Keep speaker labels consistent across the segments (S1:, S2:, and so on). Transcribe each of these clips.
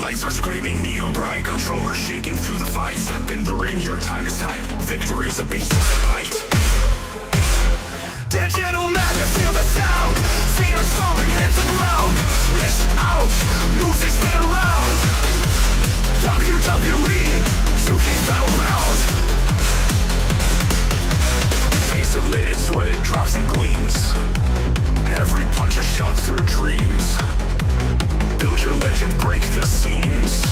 S1: Lights are screaming, neon bright, controller shaking through the fight. Step in the ring, your time is tight. Victory's a beast of fight. Digital magic, feel the sound. Fear storming, hits the ground. Wrist out, music spin around. WWE, 2K battleground. Face of lit, sweat, drops and gleams. Every punch a shot through dreams. Build your legend, break the seams.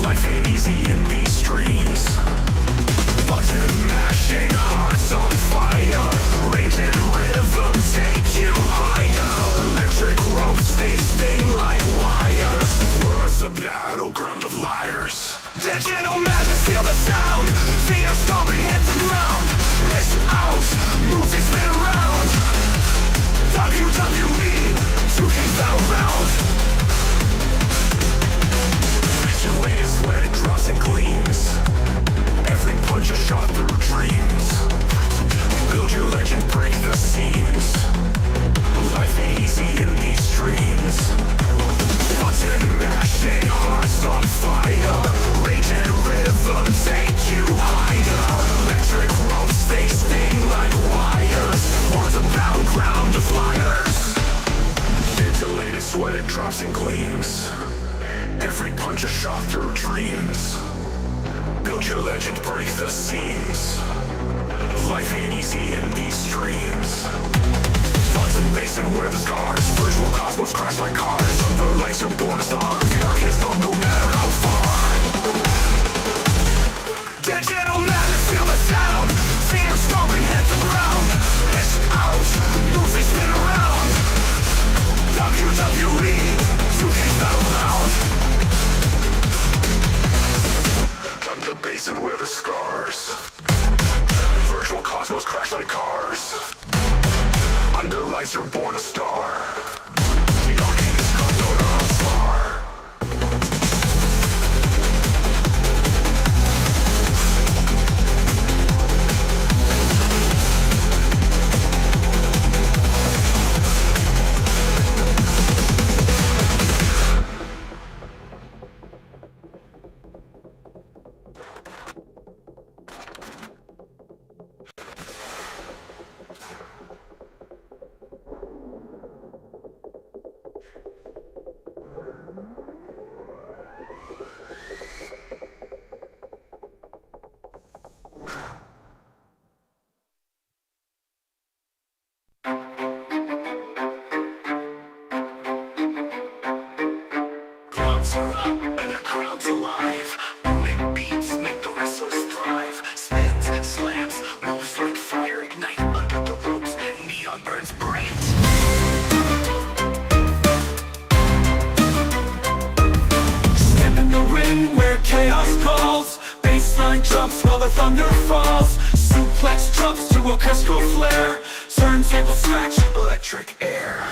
S1: Life ain't easy in these streams. Button mashing, hearts on fire. Raging rhythm, take you higher. Electric ropes, they sting like wires. World's a battleground of liars. Digital magic, feel the sound. Fear storming, hit the ground. Wrist out, music spin around. WWE, 2K battleground. Vigilant sweat drops and gleams. Every punch a shot through dreams. Build your legend, break the seams. Life ain't easy in these streams. Button mashing, hearts on fire. Raging rhythm, take you higher. Electric ropes, they sting like wires. War's a battleground of liars. Ventilated sweat, it drops and gleams. Every punch a shot through dreams. Build your legend, break the seams. Life ain't easy in these streams. Thoughts and basin wear the scars. Virtual cosmos crash like cars. Under lights are born a star. Anarchists don't no matter how far. Digital magic, feel the sound. Fear storming, hit the ground. It's out, music spin around. WWE, 2K battleground. The basin wear the scars. Virtual cosmos crash like cars. Under lights are born a star. We don't need this control on far. And the crowd's alive. Booming beats make the wrestlers thrive. Spins, slams, moves like fire. Ignite under the ropes. Neon burns bright. Step in the ring where chaos calls. Baseline jumps while the thunder falls. Suplex drops to orchestral flair. Turntable scratch, electric air.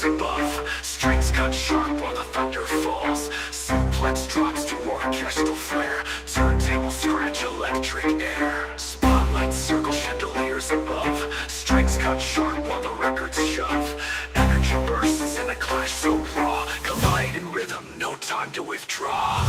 S1: Above, strings cut sharp while the thunder falls. Suplex drops to orchestral flare. Turntable scratch, electric air. Spotlight circle chandeliers above. Strings cut sharp while the records shove. Energy bursts in a clash so raw. Collide in rhythm, no time to withdraw.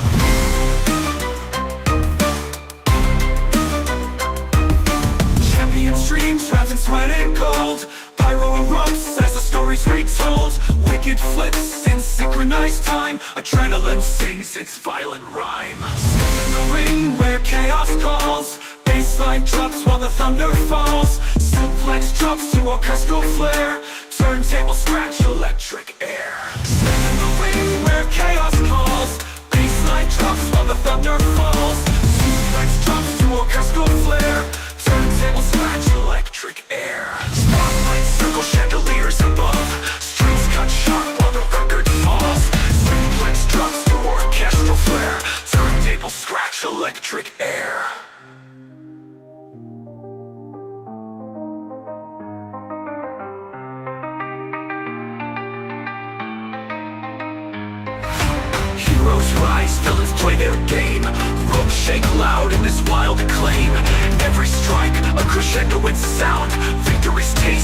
S1: Champion streams, wrapped in sweat and gold. Pyro erupts as the story's retold. Wicked flips in synchronized time. Adrenaline sings its violent rhyme. Step in the ring where chaos calls. Baseline drops while the thunder falls. Suplex drops to orchestral flare. Turntable scratch, electric air. Step in the ring where chaos calls. Baseline drops while the thunder falls. Suplex drops to orchestral flare. Turntable scratch, electric air. Spotlight circle chandeliers above. Strings cut sharp while the record falls. Suplex drops to orchestral flare. Turntable scratch, electric air. Heroes rise, villains play their game. Ropes shake loud in this wild acclaim. Every strike, a crescendo in sound. Victory's taste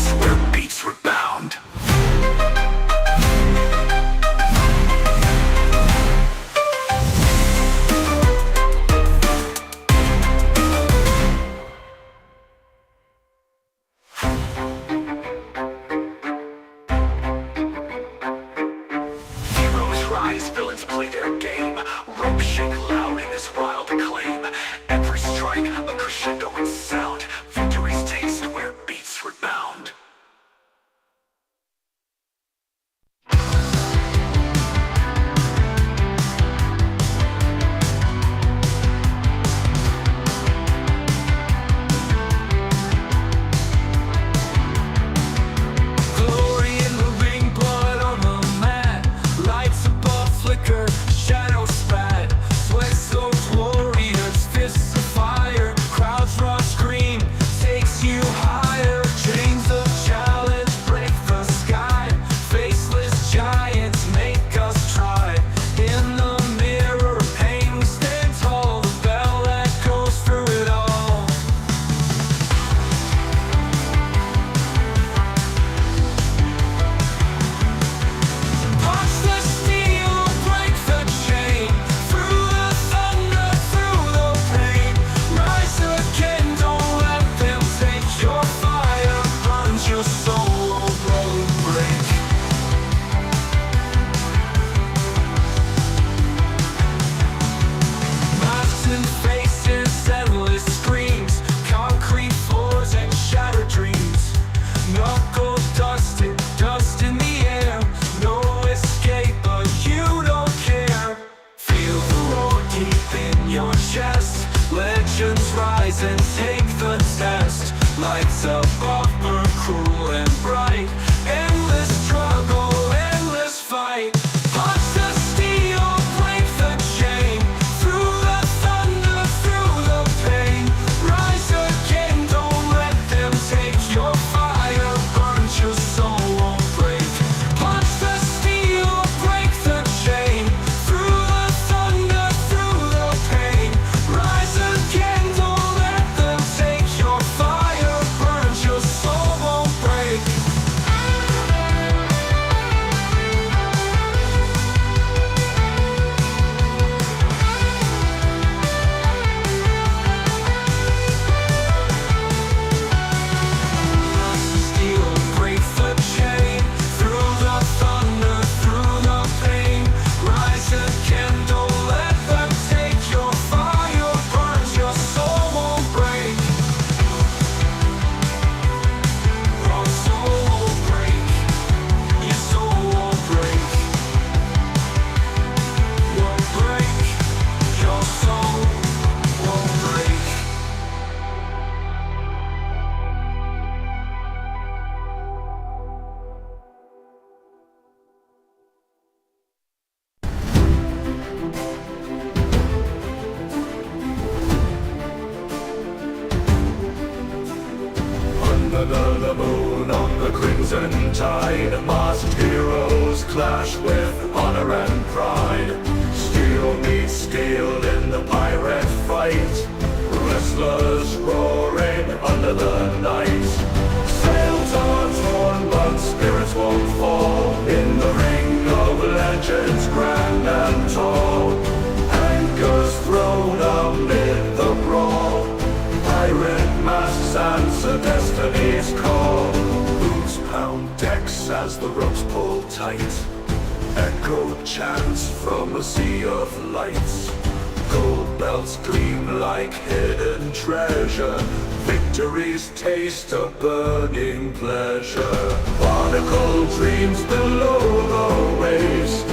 S1: the moon on the crimson tide, masked heroes clash with honor and pride. Steel meets steel in the pirate fight, wrestlers roaring under the night. Sails are torn but spirits won't fall, in the ring of legends grand and tall. Anchors thrown amid the brawl, pirate masks answer destiny's call. Boots pound decks as the ropes pull tight, echo chants from a sea of lights. Gold belts gleam like hidden treasure, victory's taste a burning pleasure. Barnacle dreams below the waves,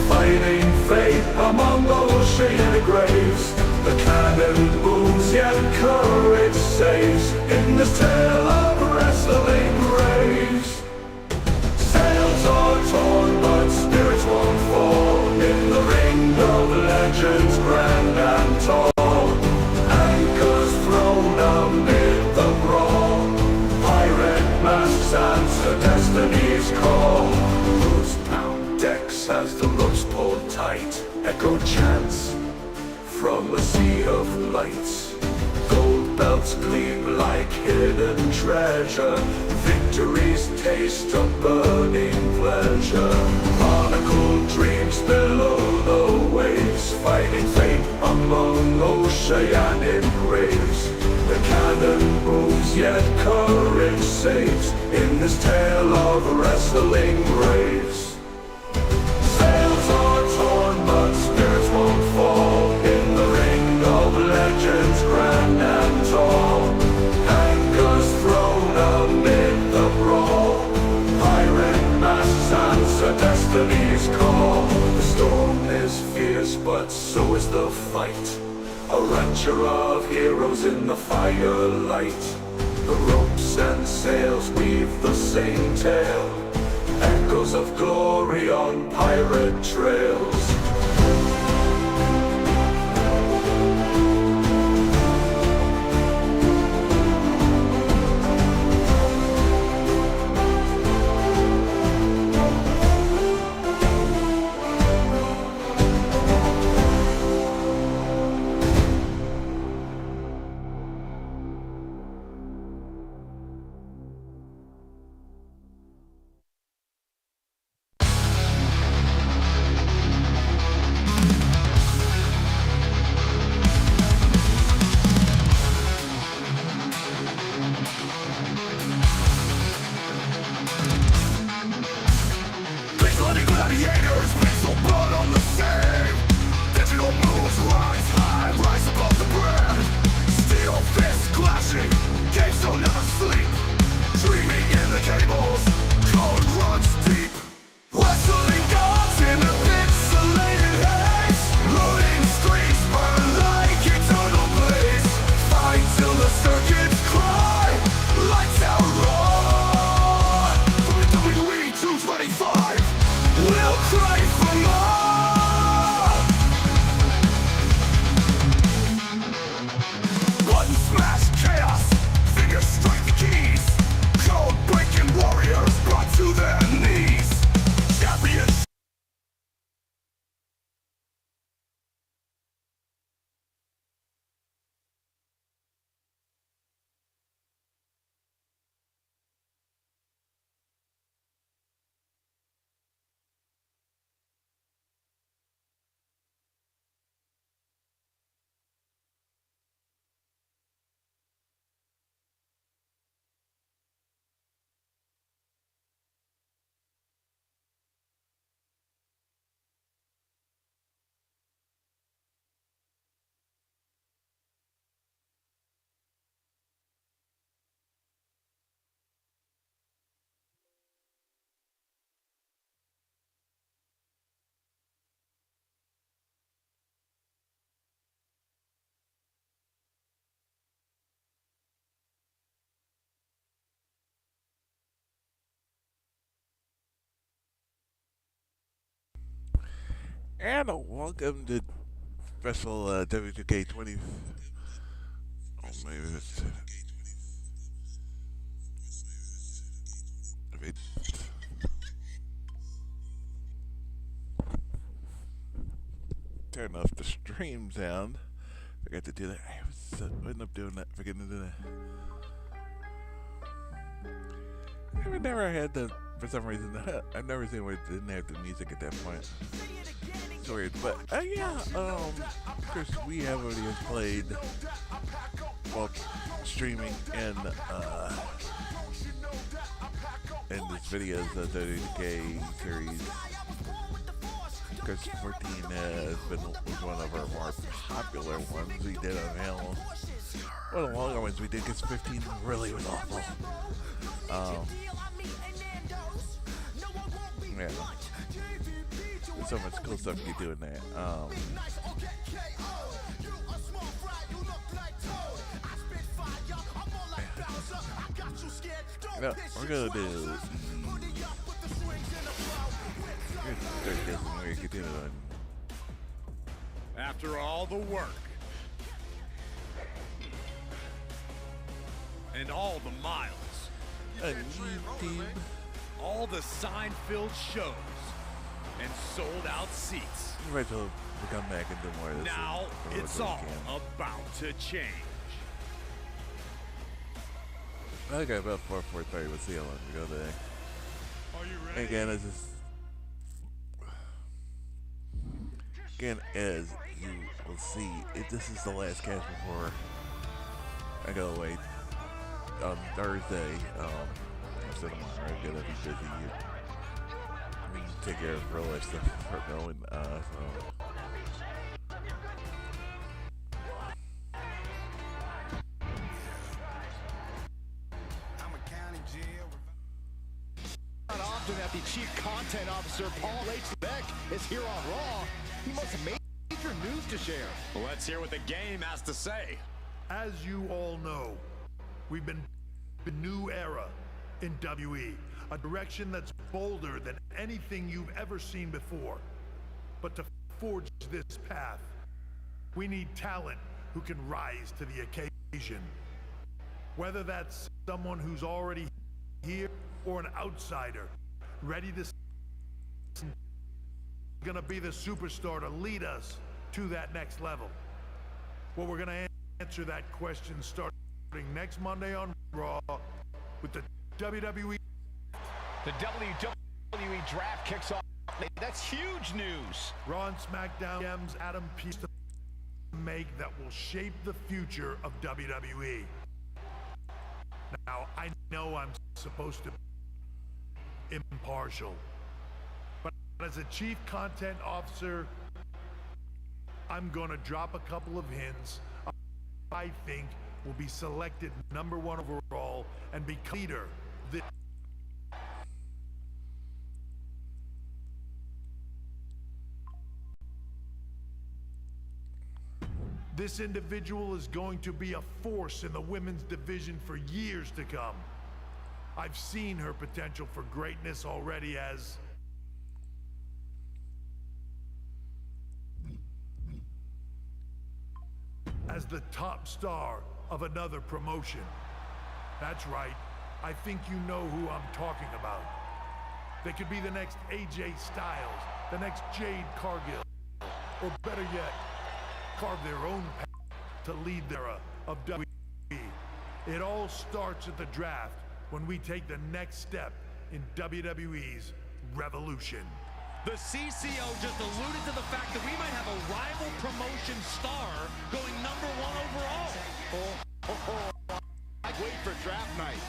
S1: fighting fate among those shaded graves. The cannon booms yet courage saves, in this tale of wrestling graves. Sails are torn but spirits won't fall, in the ring of legends grand and tall. Anchors thrown amid the brawl, pirate masks answer destiny's call. Boots pound decks as the ropes pull tight, echo chants from a sea of lights. Gold belts gleam like hidden treasure, victory's taste a burning pleasure. Barnacle dreams below the waves, fighting fate among oceanic graves. The cannon booms yet courage saves, in this tale of wrestling graves. Sails are torn but spirits won't fall, in the ring of legends grand and tall. Anchors thrown amid the brawl, pirate masks answer destiny's call. The storm is fierce but so is the fight, a rancher of heroes in the firelight. The ropes and sails weave the same tale, echoes of glory on pirate trails. Gladiators, pistol blood on the same. Digital moves rise high, rise above the brand. Steel fists clashing, games don't never sleep. Dreaming in the cables, code runs deep. Wrestling gods in a pixelated haze, loading screens burn like eternal blaze. Fight till the circuits cry, lights out raw. WWE 225, we'll cry for more. Button smash chaos, fingers strike the keys. Code breaking warriors brought to their knees. Champions.
S2: And welcome to special W2K20. Oh, maybe it's turn off the stream sound. Forgot to do that. I ended up doing that. Forgetting to do that. I've never had the, for some reason, I've never seen where it didn't have the music at that point. It's weird, but yeah, of course we have already played, well, streaming and this video's the WWE series. Of course, 14 has been was one of our more popular ones we did on Halo. One of the longer ones we did because 15 really was awful. Yeah. There's so much cool stuff you can do in that. No, we're gonna do.
S3: After all the work and all the miles, all the sign-filled shows and sold-out seats.
S2: Right, so we'll come back and do more of this.
S3: Now it's all about to change.
S2: I think about 4:30. We'll see how long we go today.
S3: Are you ready?
S2: Again, as you will see, this is the last cast before I go away on Thursday. Instead of tomorrow, I'm gonna be busy. We need to take care of real life stuff before going.
S4: Not often that the chief content officer, Paul H. Beck, is here on Raw. He must have major news to share.
S3: Well, let's hear what the game has to say.
S5: As you all know, we've been a new era in WWE, a direction that's bolder than anything you've ever seen before. But to forge this path, we need talent who can rise to the occasion. Whether that's someone who's already here or an outsider, ready to gonna be the superstar to lead us to that next level. Well, we're gonna answer that question starting next Monday on Raw with the WWE.
S4: The WWE draft kicks off. That's huge news.
S5: Raw and SmackDown gems Adam Pearce to make that will shape the future of WWE. Now, I know I'm supposed to be impartial, but as a chief content officer, I'm gonna drop a couple of hints I think will be selected #1 overall and become leader. This individual is going to be a force in the women's division for years to come. I've seen her potential for greatness already as the top star of another promotion. That's right. I think you know who I'm talking about. They could be the next AJ Styles, the next Jade Cargill, or better yet, carve their own path to lead the era of WWE. It all starts at the draft when we take the next step in WWE's revolution.
S6: The CCO just alluded to the fact that we might have a rival promotion star going #1 overall.
S4: I wait for draft night.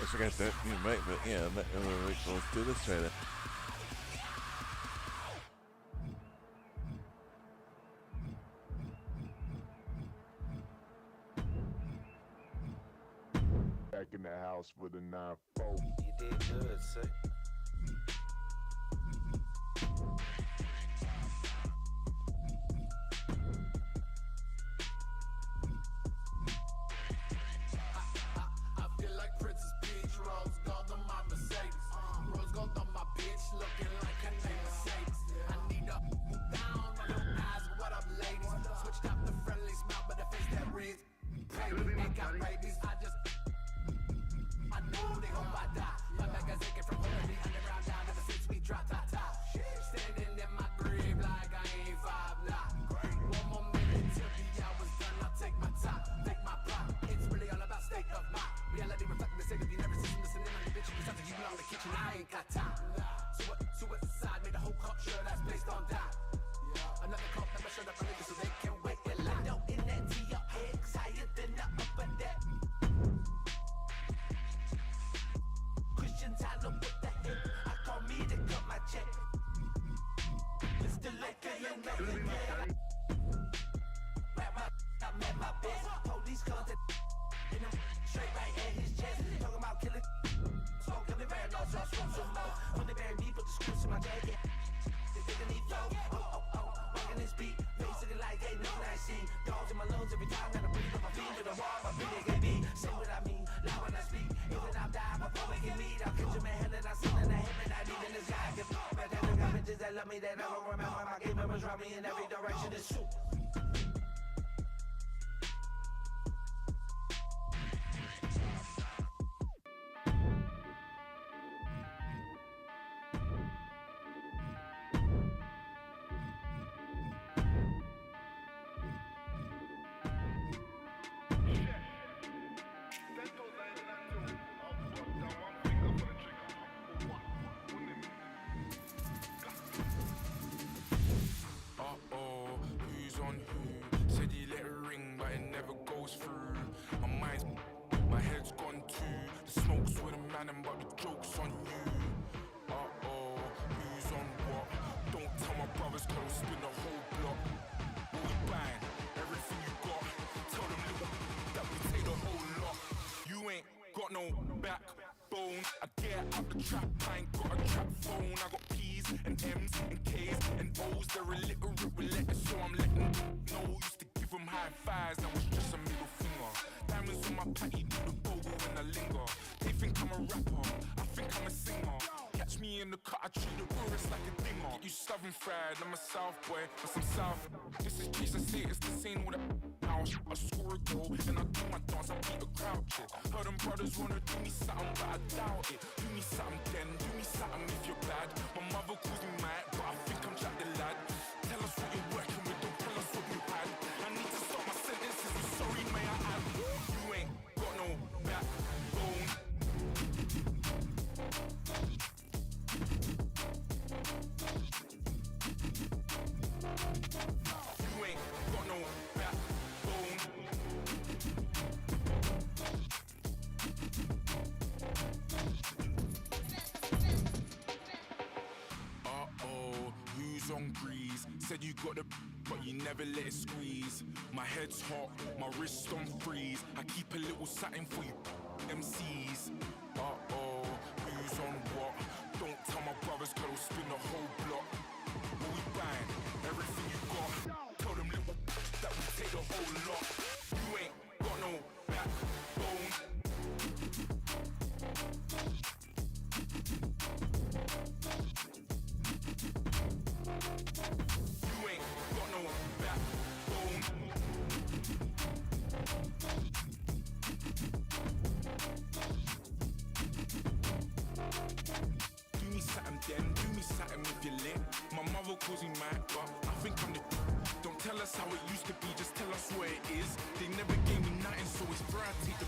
S2: forgot that new mic, but yeah, let's do this right now.
S7: Back in the house with a 9-4.
S8: You did good, sir.
S1: I feel like Princess Peach, Rose gold on my Mercedes. Rose gold on my bitch, looking like her name Mercedes. I need a down, I don't ask what up, ladies. Switched up the friendly smile, but the face that reads, baby, ain't got babies. I know they gon' buy die. My magazine came from the underground down ever since we dropped top. Standing in my grave like I ain't 5'9". One more minute till the hour's done. I'll take my time, take my pride. It's really all about state of mind. Reality reflecting the state of you never seen. Listening on the bitch, you something you belong in the kitchen. I ain't got time. Suicide made the whole culture that's based on die. Another cult never showed up early so they can wait and lie. No in that to your head, 'cause higher than the upper deck. Christian Tyler with the hip. I call me to cut my check. Mr. Liquor, you know the game. I'm at my best. Police come to and I'm straight right at his chest. Talking about killing. Smoke, let me bury no sauce, smoke some more. When they bury me, put the screws in my jacket. They think I need flow. Rockin' this beat. Face looking like they nothing I see. Dogs in my lungs every time that I breathe on my feet to the wall. My feet they be. Say what I mean, loud when I speak. Even I'm dying before we can meet. I'll catch him in hell and I see in the heaven. I need in the sky. But then I got bitches that love me that I don't remember. My game members drop me in every direction. It's true.
S9: Who's on who? Said he let it ring, but it never goes through. My head's gone too. The smoke's with a man, but the joke's on you. Who's on what? Don't tell my brothers, cause I'll spin the whole block. What we bang, everything you got. Tell them little that we take the whole lot. You ain't got no backbone. I get out the trap, I ain't got a trap phone. I got P's and M's and K's and O's. They're illiterate with letters, so I'm letting them know. Used to give them high fives, now it's just a middle finger. Diamonds on my patty, do the bogle when I linger. They think I'm a rapper, I think I'm a singer. Catch me in the cut, I treat the tourists like a dinger. Get you southern fried, I'm a south boy, but some south. This is Jason say it's the same with a house. I score a goal, and I do my dance, I beat a crowd chick. Heard them brothers wanna do me something, but I doubt it. Do me something then, do me something if you're bad. My mother calls me mad, but I think I'm Jack the lad. Tell us what you're working with, don't tell us what you had. I need to stop my sentences, I'm sorry, may I add. You ain't got no backbone. You ain't got no backbone. Who's on grease? Said you got the but you never let it squeeze. My head's hot, my wrist on freeze. I keep a little satin for you MCs. Who's on what? Don't tell my brothers, cause I'll spin the whole block. What we bang, everything you got. Tell them little that we take the whole lot. You ain't got no backbone. You ain't got no backbone. Do me something then, do me something if you're lit. My mother calls me mad, but I think I'm the. Don't tell us how it used to be, just tell us where it is. They never gave me nothing, so it's fair I take the.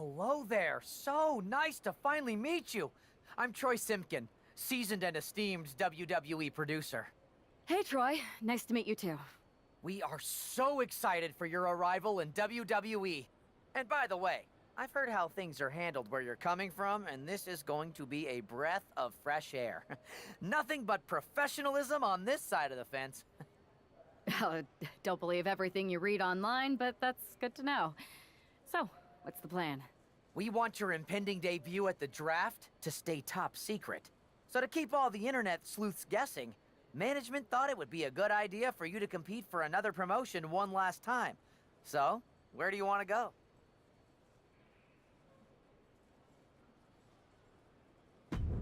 S10: Hello there. So nice to finally meet you. I'm Troy Simpkin, seasoned and esteemed WWE producer.
S11: Hey, Troy. Nice to meet you, too.
S10: We are so excited for your arrival in WWE. And by the way, I've heard how things are handled where you're coming from, and this is going to be a breath of fresh air. Nothing but professionalism on this side of the fence.
S11: Don't believe everything you read online, but that's good to know. So, what's the plan?
S10: We want your impending debut at the draft to stay top secret. So to keep all the internet sleuths guessing, management thought it would be a good idea for you to compete for another promotion one last time. So, where do you want to go?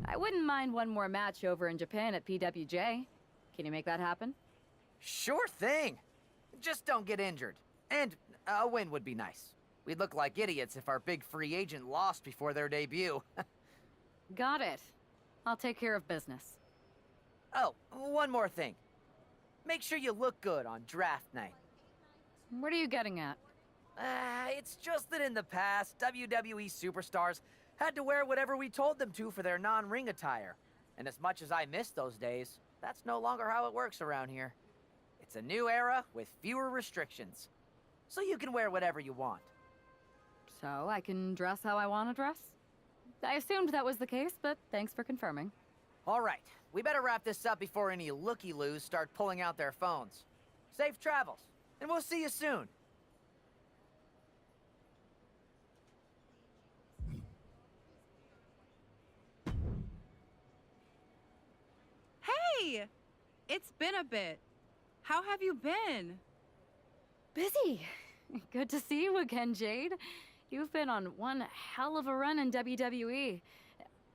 S11: I wouldn't mind one more match over in Japan at PWJ. Can you make that happen?
S10: Sure thing. Just don't get injured. And a win would be nice. We'd look like idiots if our big free agent lost before their debut.
S11: Got it. I'll take care of business.
S10: Oh, one more thing. Make sure you look good on draft night.
S11: What are you getting at?
S10: It's just that in the past, WWE superstars had to wear whatever we told them to for their non-ring attire. And as much as I miss those days, that's no longer how it works around here. It's a new era with fewer restrictions. So you can wear whatever you want.
S11: So I can dress how I want to dress? I assumed that was the case, but thanks for confirming.
S10: All right, we better wrap this up before any looky-loos start pulling out their phones. Safe travels, and we'll see you soon.
S12: Hey! It's been a bit. How have you been?
S11: Busy. Good to see you again, Jade. You've been on one hell of a run in WWE.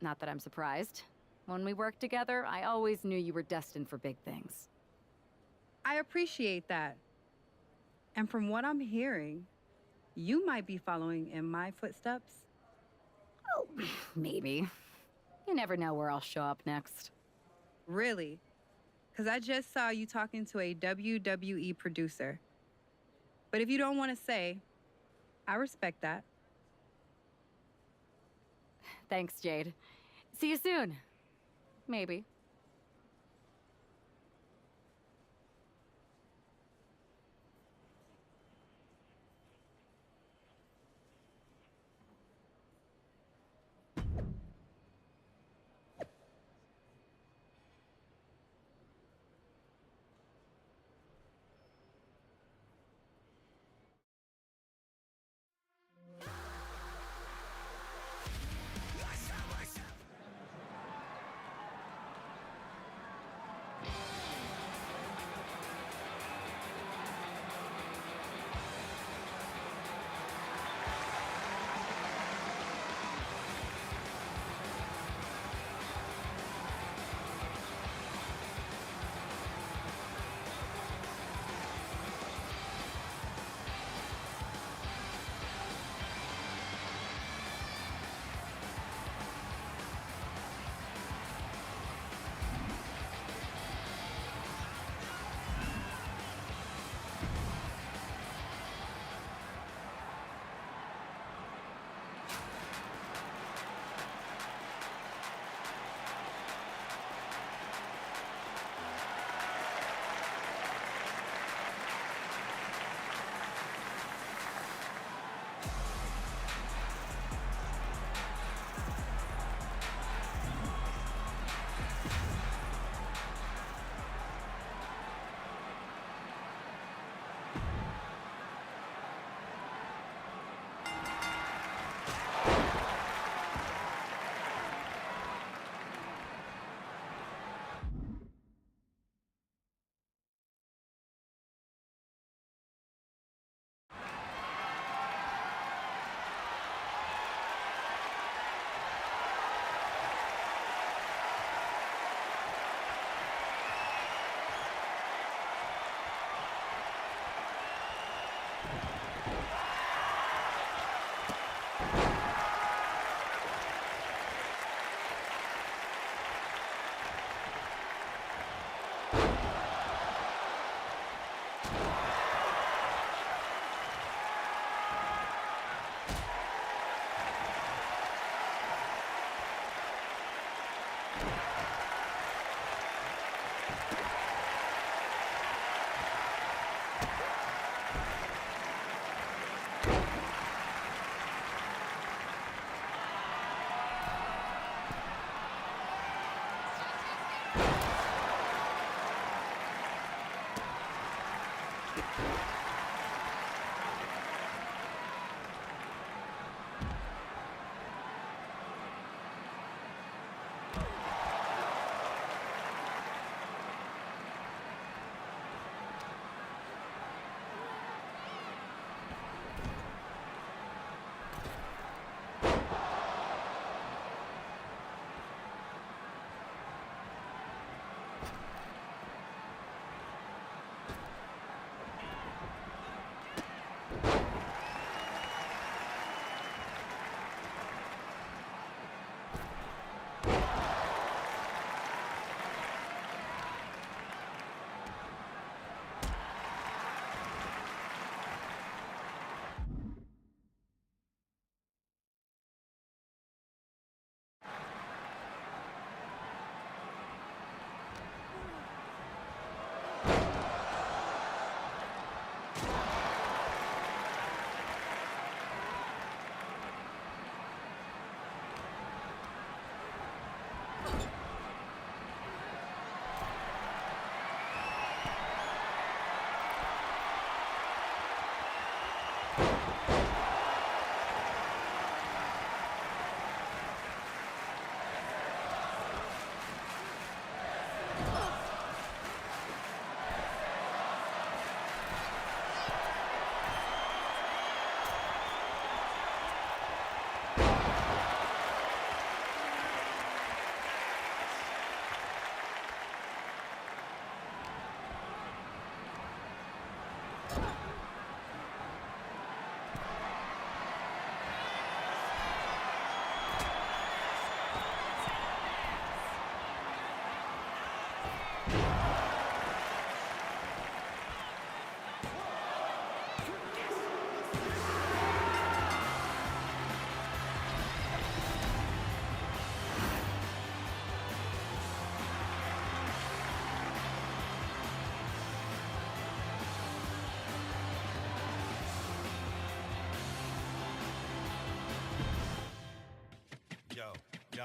S11: Not that I'm surprised. When we worked together, I always knew you were destined for big things.
S12: I appreciate that. And from what I'm hearing, you might be following in my footsteps.
S11: Oh, maybe. You never know where I'll show up next.
S12: Really? Because I just saw you talking to a WWE producer. But if you don't want to say, I respect that.
S11: Thanks, Jade. See you soon. Maybe.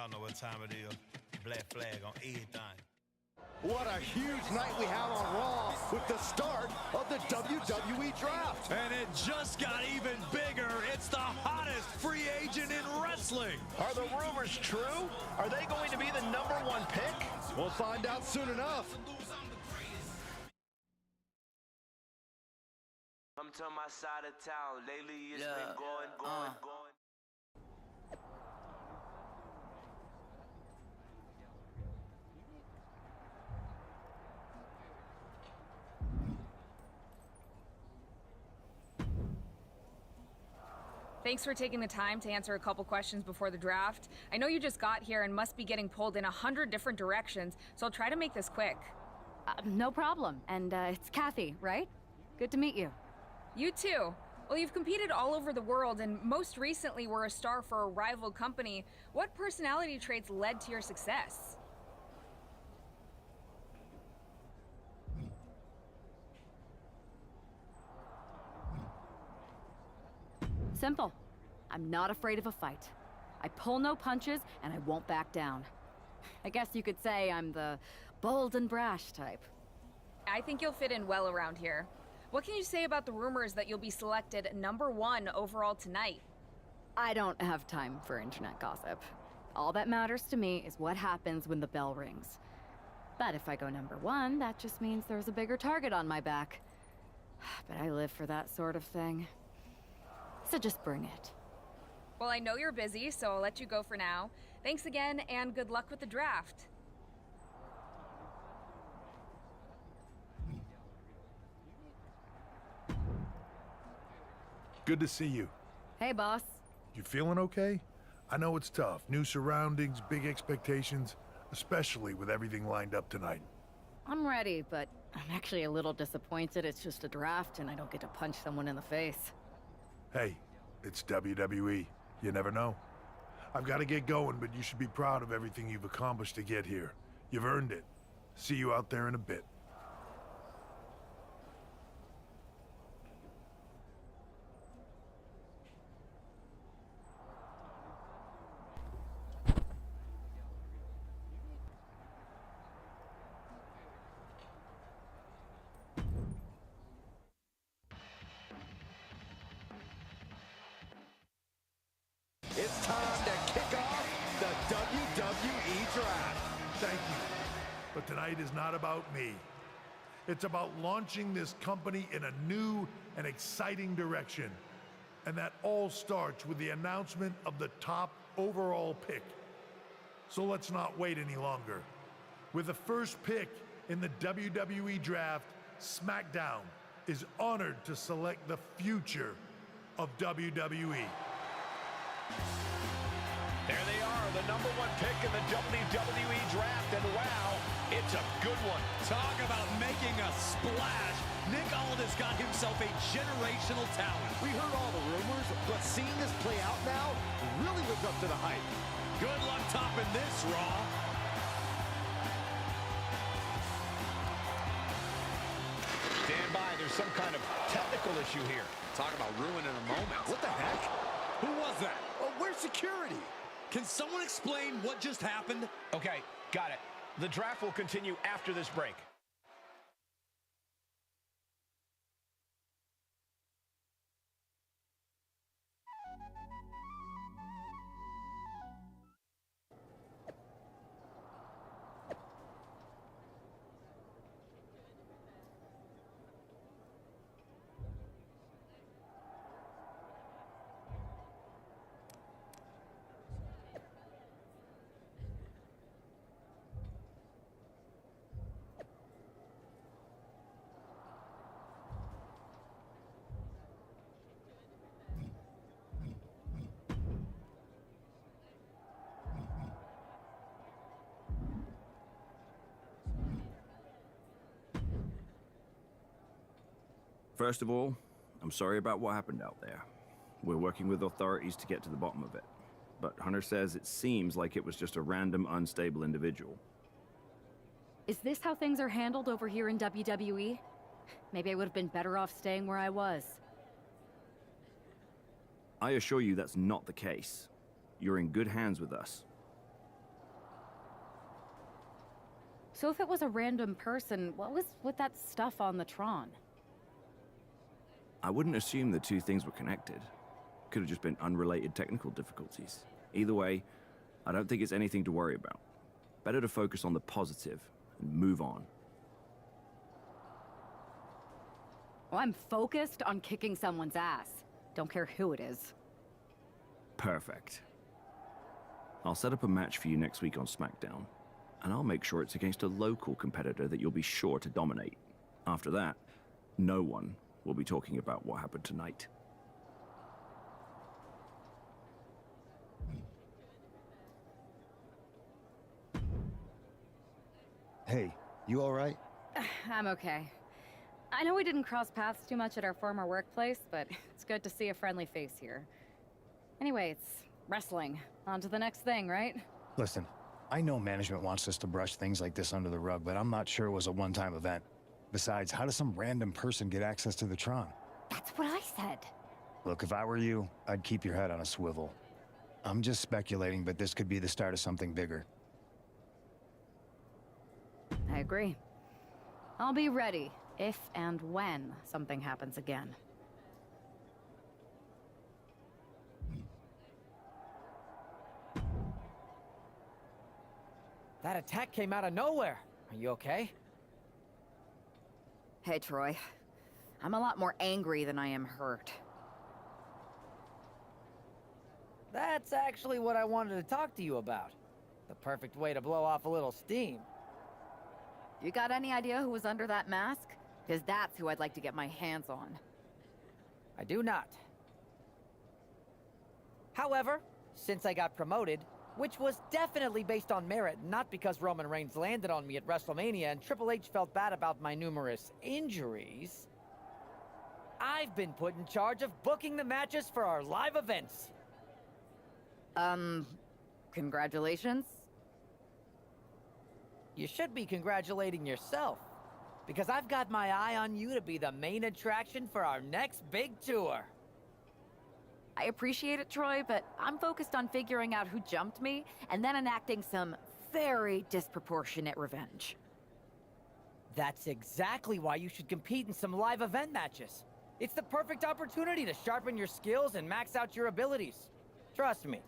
S13: Y'all know what time it is. Black flag on everything.
S4: What a huge night we have on Raw with the start of the WWE Draft.
S3: And it just got even bigger. It's the hottest free agent in wrestling.
S4: Are the rumors true? Are they going to be the #1 pick? We'll find out soon enough.
S8: Come to my side of town. Lately it's been going.
S14: Thanks for taking the time to answer a couple questions before the draft. I know you just got here and must be getting pulled in 100 different directions, so I'll try to make this quick.
S11: No problem. And it's Kathy, right? Good to meet you.
S14: You too. Well, you've competed all over the world and most recently were a star for a rival company. What personality traits led to your success?
S11: Simple. I'm not afraid of a fight. I pull no punches, and I won't back down. I guess you could say I'm the bold and brash type.
S14: I think you'll fit in well around here. What can you say about the rumors that you'll be selected #1 overall tonight?
S11: I don't have time for internet gossip. All that matters to me is what happens when the bell rings. But if I go #1, that just means there's a bigger target on my back. But I live for that sort of thing. So just bring it.
S14: Well, I know you're busy, so I'll let you go for now. Thanks again, and good luck with the draft.
S5: Good to see you.
S11: Hey, boss.
S5: You feeling okay? I know it's tough. New surroundings, big expectations, especially with everything lined up tonight.
S11: I'm ready, but I'm actually a little disappointed it's just a draft and I don't get to punch someone in the face.
S5: Hey, it's WWE. You never know. I've got to get going, but you should be proud of everything you've accomplished to get here. You've earned it. See you out there in a bit.
S4: It's time to kick off the WWE Draft.
S5: Thank you. But tonight is not about me. It's about launching this company in a new and exciting direction. And that all starts with the announcement of the top overall pick. So let's not wait any longer. With the first pick in the WWE Draft, SmackDown is honored to select the future of WWE.
S4: There they are, the #1 pick in the WWE Draft, and wow, it's a good one.
S6: Talk about making a splash. Nick Aldis got himself a generational talent.
S4: We heard all the rumors, but seeing this play out now really lives up to the hype.
S6: Good luck topping this, Raw.
S4: Stand by, there's some kind of technical issue here.
S3: Talk about ruining a moment.
S4: What the heck?
S3: Who was that?
S4: Oh, where's security?
S6: Can someone explain what just happened?
S4: Okay, got it. The draft will continue after this break.
S15: First of all, I'm sorry about what happened out there. We're working with authorities to get to the bottom of it. But Hunter says it seems like it was just a random, unstable individual.
S11: Is this how things are handled over here in WWE? Maybe I would have been better off staying where I was.
S15: I assure you that's not the case. You're in good hands with us.
S11: So if it was a random person, what was with that stuff on the Tron?
S15: I wouldn't assume the two things were connected. Could have just been unrelated technical difficulties. Either way, I don't think it's anything to worry about. Better to focus on the positive and move on.
S11: Well, I'm focused on kicking someone's ass. Don't care who it is.
S15: Perfect. I'll set up a match for you next week on SmackDown, and I'll make sure it's against a local competitor that you'll be sure to dominate. After that, no one will be talking about what happened tonight.
S4: Hey, you all right?
S11: I'm okay. I know we didn't cross paths too much at our former workplace, but it's good to see a friendly face here. Anyway, it's wrestling. On to the next thing, right?
S4: Listen, I know management wants us to brush things like this under the rug, but I'm not sure it was a one-time event. Besides, how does some random person get access to the Tron?
S11: That's what I said.
S4: Look, if I were you, I'd keep your head on a swivel. I'm just speculating, but this could be the start of something bigger.
S11: I agree. I'll be ready if and when something happens again.
S10: That attack came out of nowhere. Are you okay?
S11: Hey, Troy. I'm a lot more angry than I am hurt.
S10: That's actually what I wanted to talk to you about. The perfect way to blow off a little steam.
S11: You got any idea who was under that mask? Because that's who I'd like to get my hands on.
S10: I do not. However, since I got promoted, which was definitely based on merit, not because Roman Reigns landed on me at WrestleMania and Triple H felt bad about my numerous injuries, I've been put in charge of booking the matches for our live events.
S11: Congratulations?
S10: You should be congratulating yourself, because I've got my eye on you to be the main attraction for our next big tour.
S11: I appreciate it, Troy, but I'm focused on figuring out who jumped me and then enacting some very disproportionate revenge.
S10: That's exactly why you should compete in some live event matches. It's the perfect opportunity to sharpen your skills and max out your abilities. Trust me,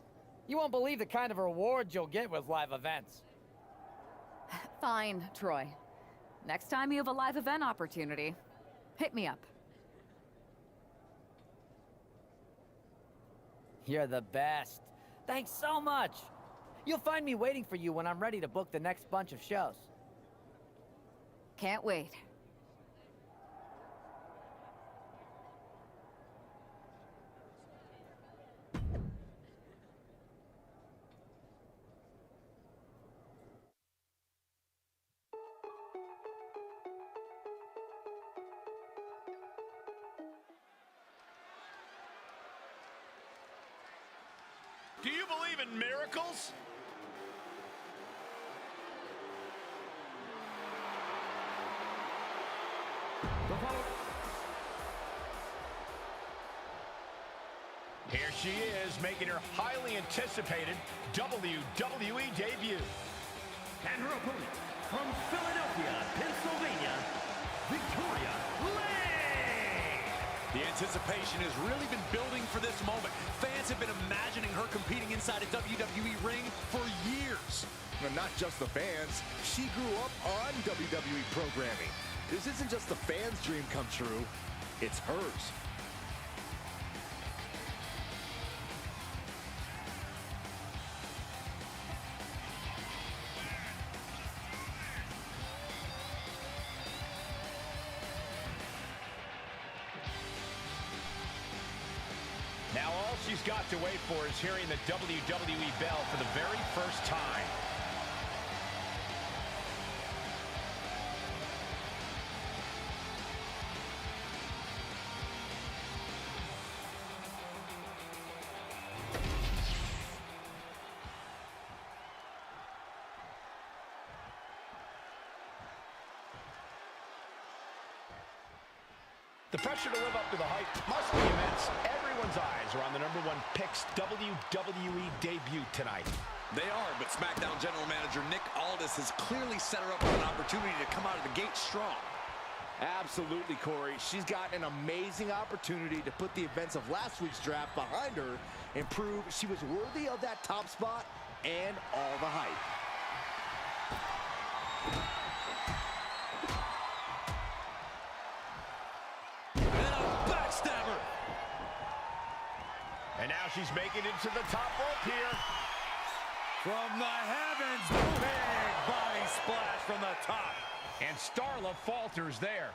S10: you won't believe the kind of rewards you'll get with live events.
S11: Fine, Troy. Next time you have a live event opportunity, hit me up.
S10: You're the best. Thanks so much. You'll find me waiting for you when I'm ready to book the next bunch of shows.
S11: Can't wait.
S3: Do you believe in miracles? Here she is, making her highly anticipated WWE debut.
S16: And her opponent, from Philadelphia, Pennsylvania, Victoria Lane!
S3: The anticipation has really been building for this moment. Fans have been imagining her competing inside a WWE ring for years.
S17: And not just the fans. She grew up on WWE programming. This isn't just the fans' dream come true. It's hers.
S3: Now all she's got to wait for is hearing the WWE bell for the very first time. The pressure to live up to the hype must be immense. Everyone's eyes are on the #1 Picks WWE debut tonight.
S18: They are, but SmackDown General Manager Nick Aldis has clearly set her up with an opportunity to come out of the gate strong.
S17: Absolutely, Corey. She's got an amazing opportunity to put the events of last week's draft behind her and prove she was worthy of that top spot and all the hype.
S3: And a backstabber. And now she's making it to the top rope here. From the heavens, big body splash from the top. And Starla falters there.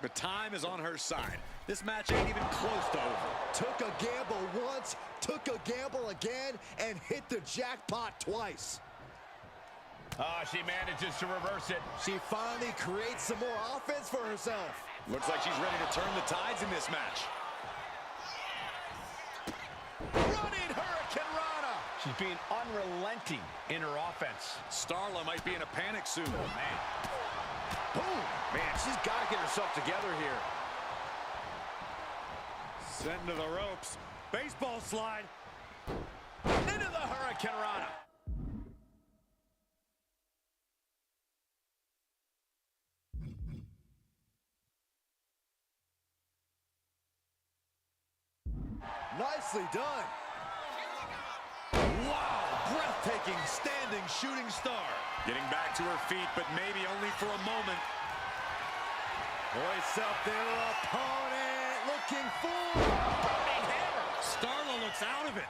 S18: The time is on her side. This match ain't even close to over.
S17: Took a gamble once, took a gamble again, and hit the jackpot twice.
S3: She manages to reverse it.
S17: She finally creates some more offense for herself.
S18: Looks like she's ready to turn the tides in this match.
S3: Running Hurricane Rana. She's being unrelenting in her offense.
S18: Starla might be in a panic soon.
S3: Oh, man.
S17: Boom! Man, she's got to get herself together here.
S3: Sent into the ropes. Baseball slide. Into the Hurricane Rana.
S17: Nicely done.
S3: Wow, breathtaking standing shooting star.
S18: Getting back to her feet, but maybe only for a moment.
S17: Hoists up their opponent, looking for
S3: Burning hammer. Starla looks out of it.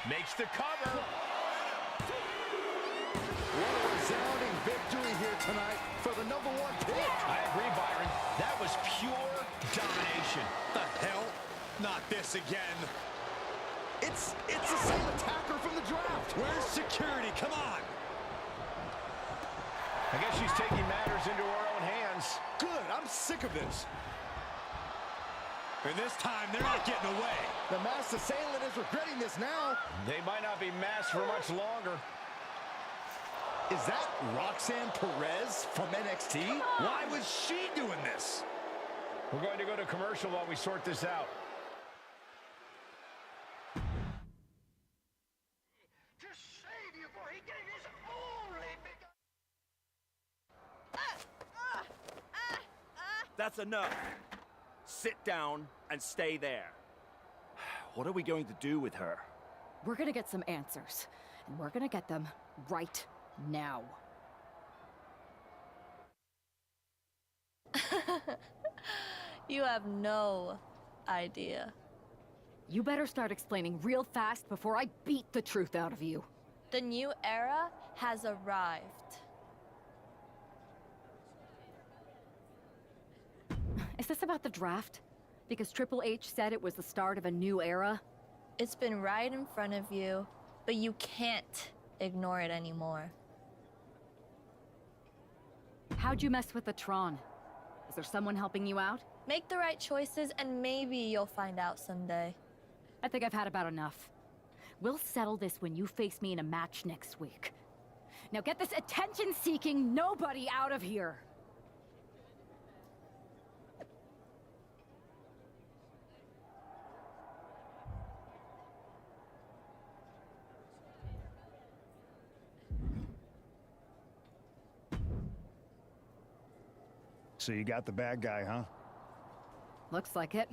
S3: Makes the cover.
S17: What a resounding victory here tonight for the #1 pick.
S3: I agree, Byron. That was pure domination.
S18: The hell? Not this again.
S17: It's the same attacker from the draft.
S3: Where's security? Come on. I guess she's taking matters into her own hands.
S17: Good, I'm sick of this.
S3: And this time, they're not getting away.
S17: The masked assailant is regretting this now.
S3: They might not be masked for much longer.
S17: Is that Roxanne Perez from NXT?
S3: Why was she doing this? We're going to go to commercial while we sort this out.
S19: That's enough. Sit down and stay there. What are we going to do with her?
S11: We're gonna get some answers, and we're gonna get them right now.
S20: You have no idea.
S11: You better start explaining real fast before I beat the truth out of you.
S20: The new era has arrived.
S11: Is this about the draft? Because Triple H said it was the start of a new era?
S20: It's been right in front of you, but you can't ignore it anymore.
S11: How'd you mess with the Tron? Is there someone helping you out?
S20: Make the right choices and maybe you'll find out someday.
S11: I think I've had about enough. We'll settle this when you face me in a match next week. Now get this attention-seeking nobody out of here!
S4: So you got the bad guy, huh?
S11: Looks like it.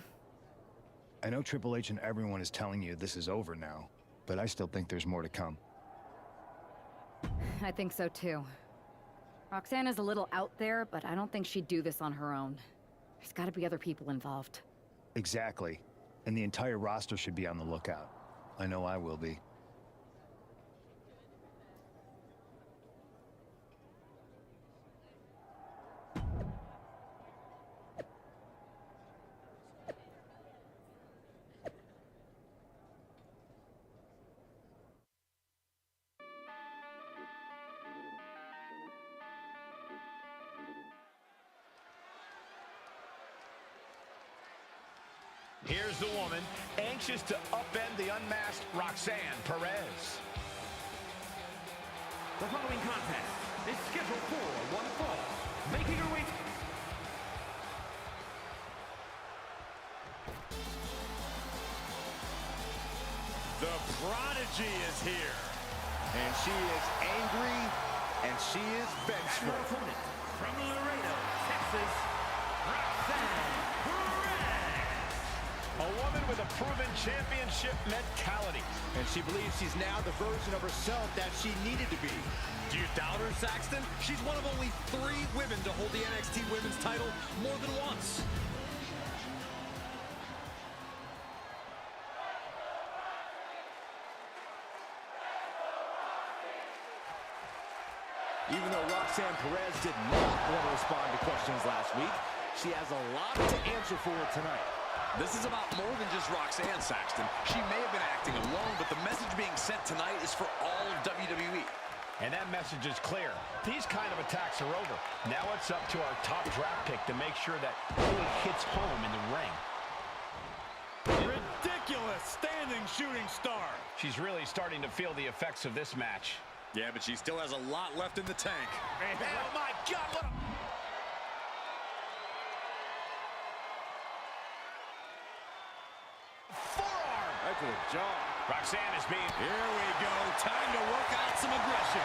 S4: I know Triple H and everyone is telling you this is over now, but I still think there's more to come.
S11: I think so too. Roxanne is a little out there, but I don't think she'd do this on her own. There's gotta be other people involved.
S4: Exactly. And the entire roster should be on the lookout. I know I will be.
S3: Here's the woman, anxious to upend the unmasked Roxanne Perez.
S16: The following contest is scheduled for one fall, making her way...
S3: The prodigy is here.
S17: And she is angry, and she is vengeful.
S16: Her opponent from Laredo, Texas, Roxanne Perez.
S3: A woman with a proven championship mentality.
S17: And she believes she's now the version of herself that she needed to be.
S18: Do you doubt her, Saxton? She's one of only 3 women to hold the NXT Women's title more than once.
S17: Even though Roxanne Perez did not want to respond to questions last week, she has a lot to answer for tonight.
S18: This is about more than just Roxanne, Saxton. She may have been acting alone, but the message being sent tonight is for all of WWE.
S3: And that message is clear. These kind of attacks are over. Now it's up to our top draft pick to make sure that really hits home in the ring. Ridiculous standing shooting star. She's really starting to feel the effects of this match.
S18: Yeah, but she still has a lot left in the tank.
S3: Oh my God, what a... Forearm!
S17: Excellent job.
S3: Roxanne is being...
S18: Here we go. Time to work out some aggression.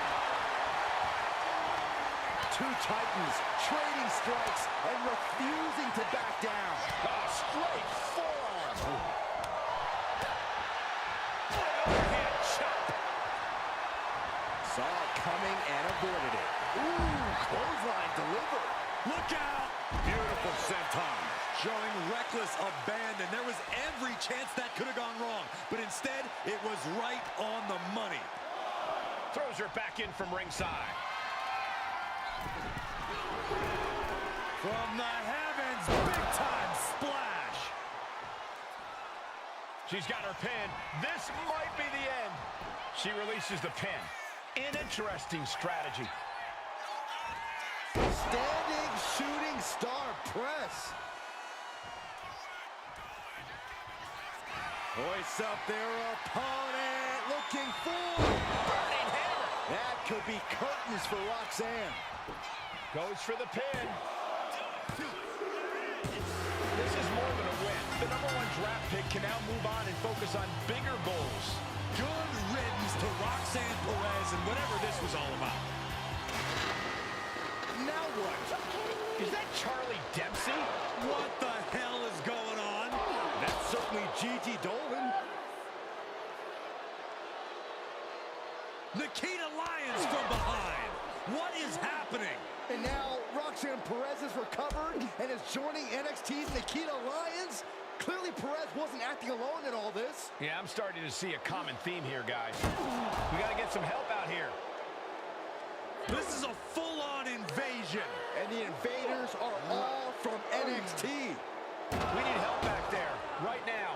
S17: 2 Titans trading strikes and refusing to back down.
S3: Oh, straight forearm.
S17: Saw it coming and avoided it. Ooh, clothesline delivered.
S3: Look out!
S18: Beautiful senton. Showing reckless abandon. There was every chance that could have gone wrong, but instead, it was right on the money.
S3: Throws her back in from ringside. From the heavens, big time splash. She's got her pin. This might be the end. She releases the pin. An interesting strategy.
S17: Standing shooting star press. Hoists up their opponent, looking for burning hammer. That could be curtains for Roxanne.
S3: Goes for the pin. This is more than a win. The #1 draft pick can now move on and focus on bigger goals.
S18: Good riddance to Roxanne Perez and whatever this was all about.
S17: Now what?
S3: Is that Charlie Dempsey?
S18: What the hell is going on?
S17: That's certainly Gigi Dolan.
S18: Nikita Lyons from behind. What is happening?
S17: And now Roxanne Perez has recovered and is joining NXT's Nikita Lyons. Clearly Perez wasn't acting alone in all this.
S3: Yeah, I'm starting to see a common theme here, guys. We got to get some help out here.
S18: This is a full-on invasion.
S17: And the invaders are all from NXT.
S3: We need help back there, right now.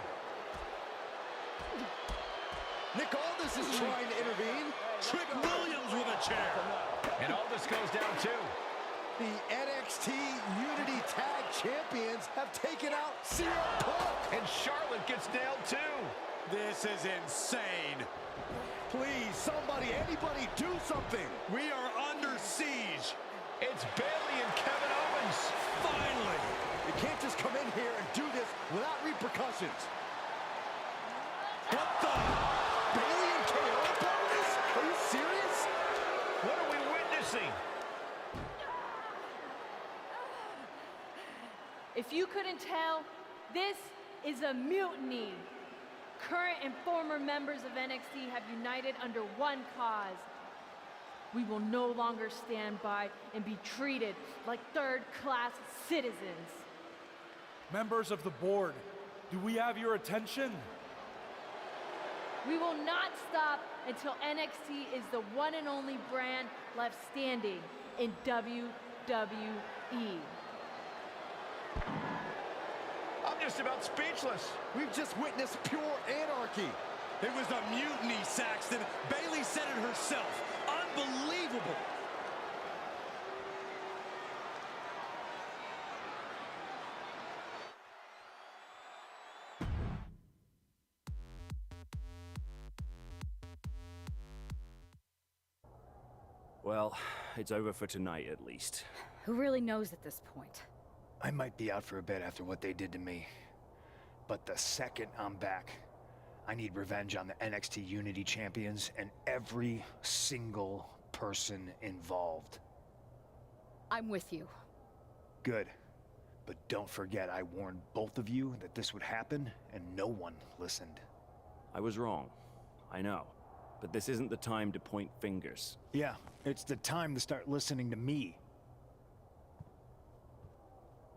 S17: Nick Aldis is trying to intervene.
S18: Trick Williams with a chair.
S3: And Aldis goes down too.
S17: The NXT Unity Tag Champions have taken out CM Punk.
S3: And Charlotte gets nailed too.
S18: This is insane.
S17: Please, somebody, anybody, do something.
S18: We are under siege.
S3: It's Bayley and Kevin Owens.
S18: Finally.
S17: You can't just come in here and do this without repercussions.
S18: What the?
S17: Bayley and KO bonus? Are you serious?
S3: What are we witnessing?
S21: If you couldn't tell, this is a mutiny. Current and former members of NXT have united under one cause. We will no longer stand by and be treated like third-class citizens.
S22: Members of the board, do we have your attention?
S21: We will not stop until NXT is the one and only brand left standing in WWE.
S3: I'm just about speechless.
S17: We've just witnessed pure anarchy.
S18: It was a mutiny, Saxton. Bayley said it herself. Unbelievable.
S15: Well, it's over for tonight at least.
S11: Who really knows at this point?
S4: I might be out for a bit after what they did to me. But the second I'm back, I need revenge on the NXT Unity Champions and every single person involved.
S11: I'm with you.
S4: Good. But don't forget, I warned both of you that this would happen, and no one listened.
S15: I was wrong. I know. But this isn't the time to point fingers.
S4: Yeah, it's the time to start listening to me.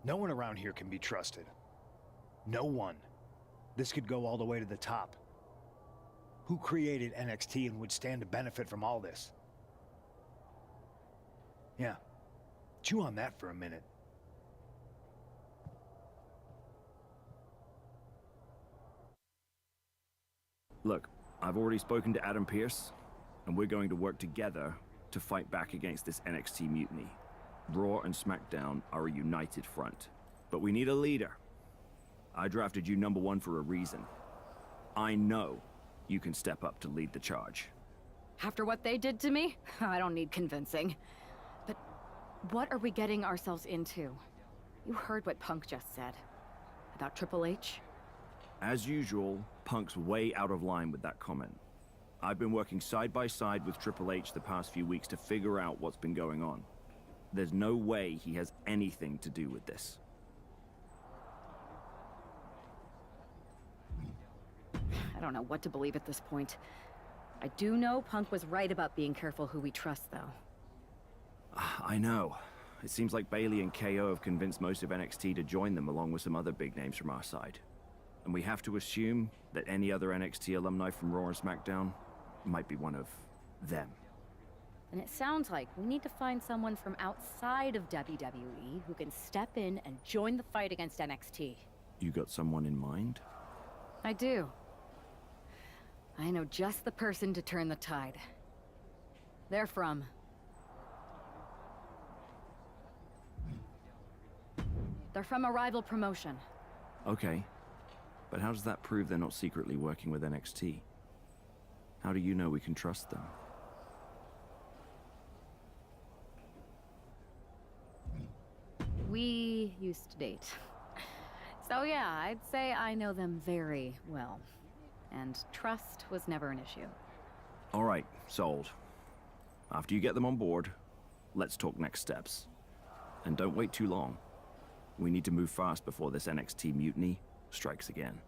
S4: No one around here can be trusted. No one. This could go all the way to the top. Who created NXT and would stand to benefit from all this? Yeah. Chew on that for a minute.
S15: Look, I've already spoken to Adam Pearce, and we're going to work together to fight back against this NXT mutiny. Raw and SmackDown are a united front, but we need a leader. I drafted you #1 for a reason. I know you can step up to lead the charge.
S11: After what they did to me, I don't need convincing. But what are we getting ourselves into? You heard what Punk just said. About Triple H?
S15: As usual, Punk's way out of line with that comment. I've been working side by side with Triple H the past few weeks to figure out what's been going on. There's no way he has anything to do with this.
S11: I don't know what to believe at this point. I do know Punk was right about being careful who we trust, though.
S15: I know. It seems like Bailey and KO have convinced most of NXT to join them along with some other big names from our side. And we have to assume that any other NXT alumni from Raw and SmackDown might be one of them.
S11: And it sounds like we need to find someone from outside of WWE who can step in and join the fight against NXT.
S15: You got someone in mind?
S11: I do. I know just the person to turn the tide. They're from... They're from a rival promotion.
S15: Okay. But how does that prove they're not secretly working with NXT? How do you know we can trust them?
S11: We used to date. So yeah, I'd say I know them very well. And trust was never an issue.
S15: All right, sold. After you get them on board, let's talk next steps. And don't wait too long. We need to move fast before this NXT mutiny strikes again.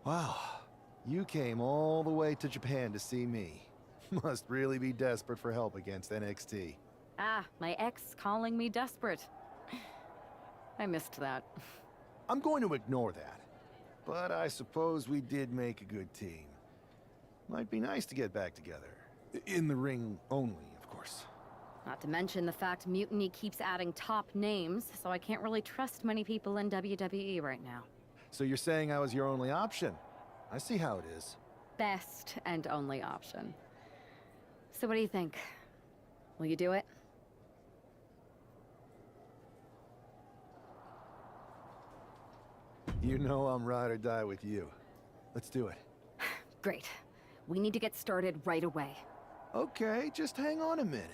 S2: Wow, you came all the way to Japan to see me. Must really be desperate for help against NXT.
S11: Ah, my ex calling me desperate. I missed that.
S2: I'm going to ignore that. But I suppose we did make a good team. Might be nice to get back together. In the ring only, of course.
S11: Not to mention the fact Mutiny keeps adding top names, so I can't really trust many people in WWE right now.
S2: So you're saying I was your only option? I see how it is.
S11: Best and only option. So what do you think? Will you do it?
S2: You know I'm ride or die with you. Let's do it.
S11: Great. We need to get started right away.
S2: Okay, just hang on a minute.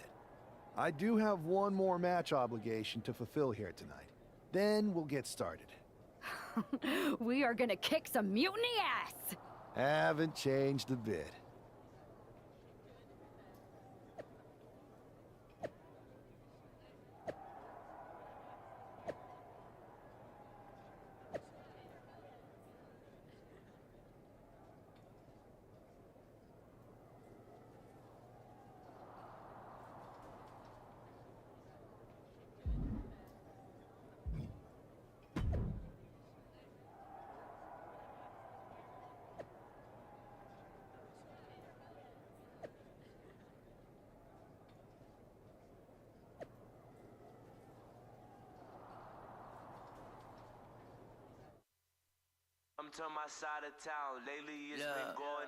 S2: I do have one more match obligation to fulfill here tonight. Then we'll get started.
S11: We are gonna kick some Mutiny ass!
S2: Haven't changed a bit.
S8: Come to my side of town. Lately it's been going.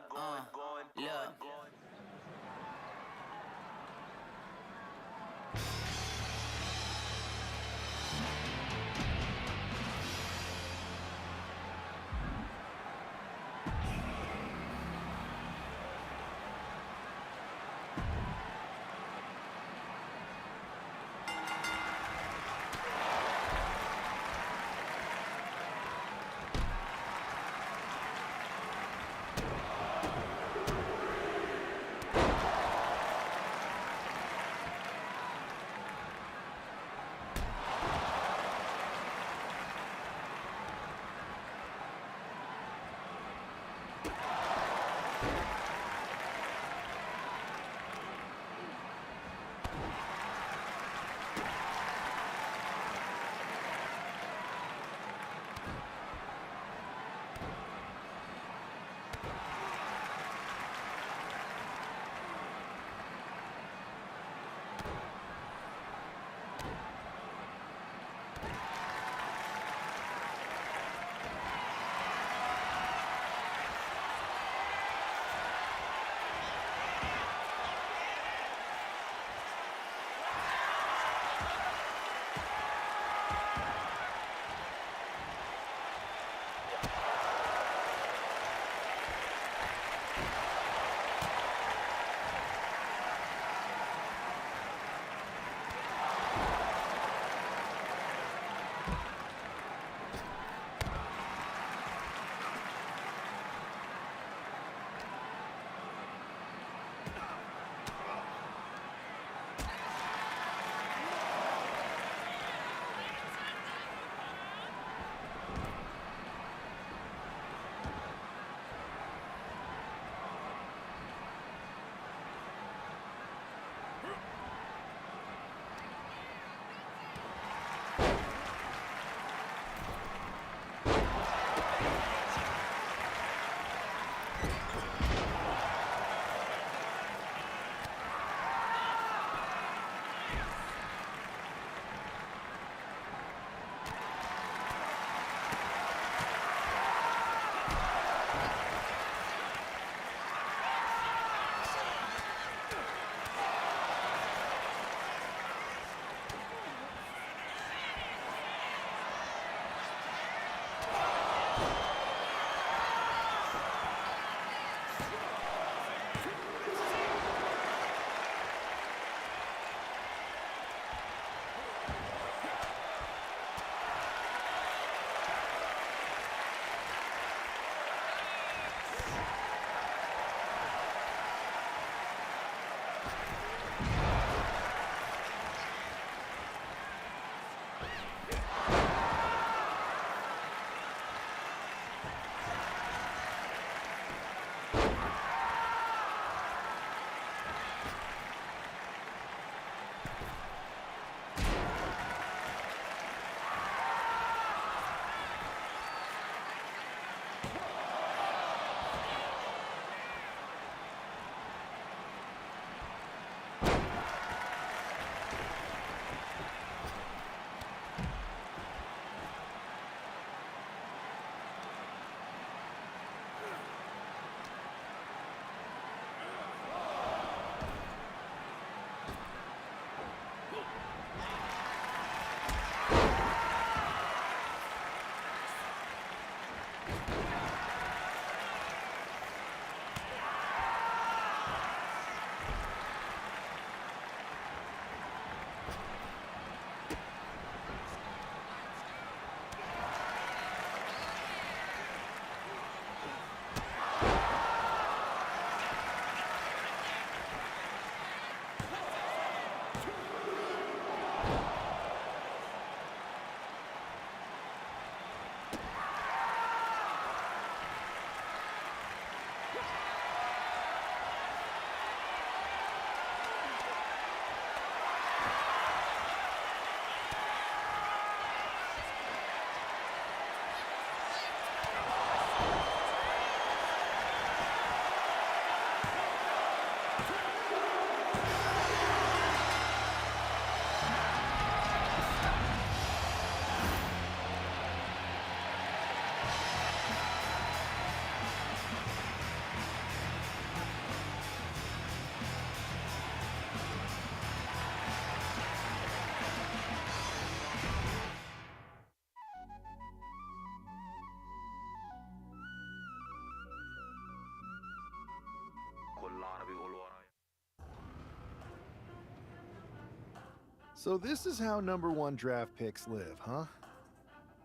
S2: So this is how #1 draft picks live, huh?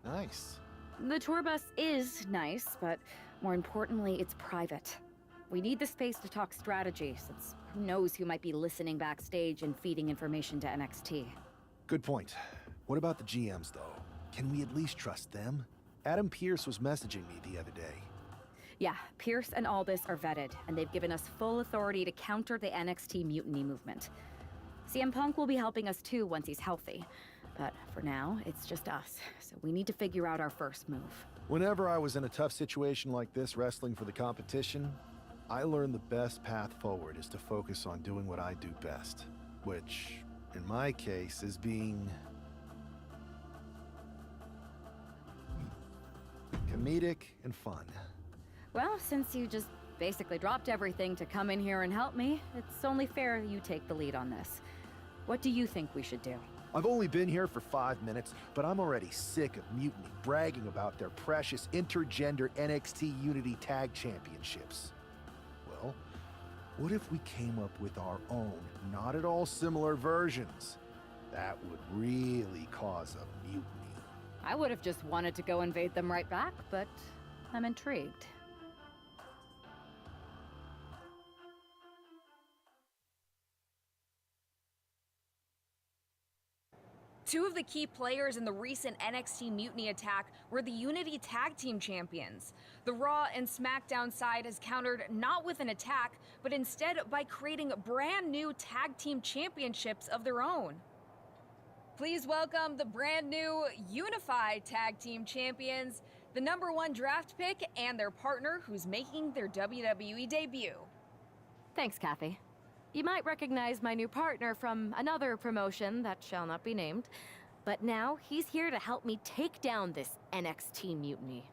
S2: Nice.
S11: The tour bus is nice, but more importantly, it's private. We need the space to talk strategy, since who knows who might be listening backstage and feeding information to NXT.
S2: Good point. What about the GMs, though? Can we at least trust them? Adam Pearce was messaging me the other day.
S11: Yeah, Pierce and Aldis are vetted, and they've given us full authority to counter the NXT mutiny movement. CM Punk will be helping us too once he's healthy. But for now, it's just us, so we need to figure out our first move.
S2: Whenever I was in a tough situation like this wrestling for the competition, I learned the best path forward is to focus on doing what I do best, which, in my case, is being comedic and fun.
S11: Well, since you just basically dropped everything to come in here and help me, it's only fair you take the lead on this. What do you think we should do?
S2: I've only been here for 5 minutes, but I'm already sick of Mutiny bragging about their precious intergender NXT Unity Tag Championships. Well, what if we came up with our own, not at all similar versions? That would really cause a mutiny.
S11: I would have just wanted to go invade them right back, but I'm intrigued.
S14: Two of the key players in the recent NXT Mutiny attack were the Unity Tag Team Champions. The Raw and SmackDown side has countered not with an attack, but instead by creating brand new Tag Team Championships of their own. Please welcome the brand new Unified Tag Team Champions, the #1 draft pick, and their partner who's making their WWE debut.
S11: Thanks, Kathy. You might recognize my new partner from another promotion that shall not be named, but now he's here to help me take down this NXT mutiny.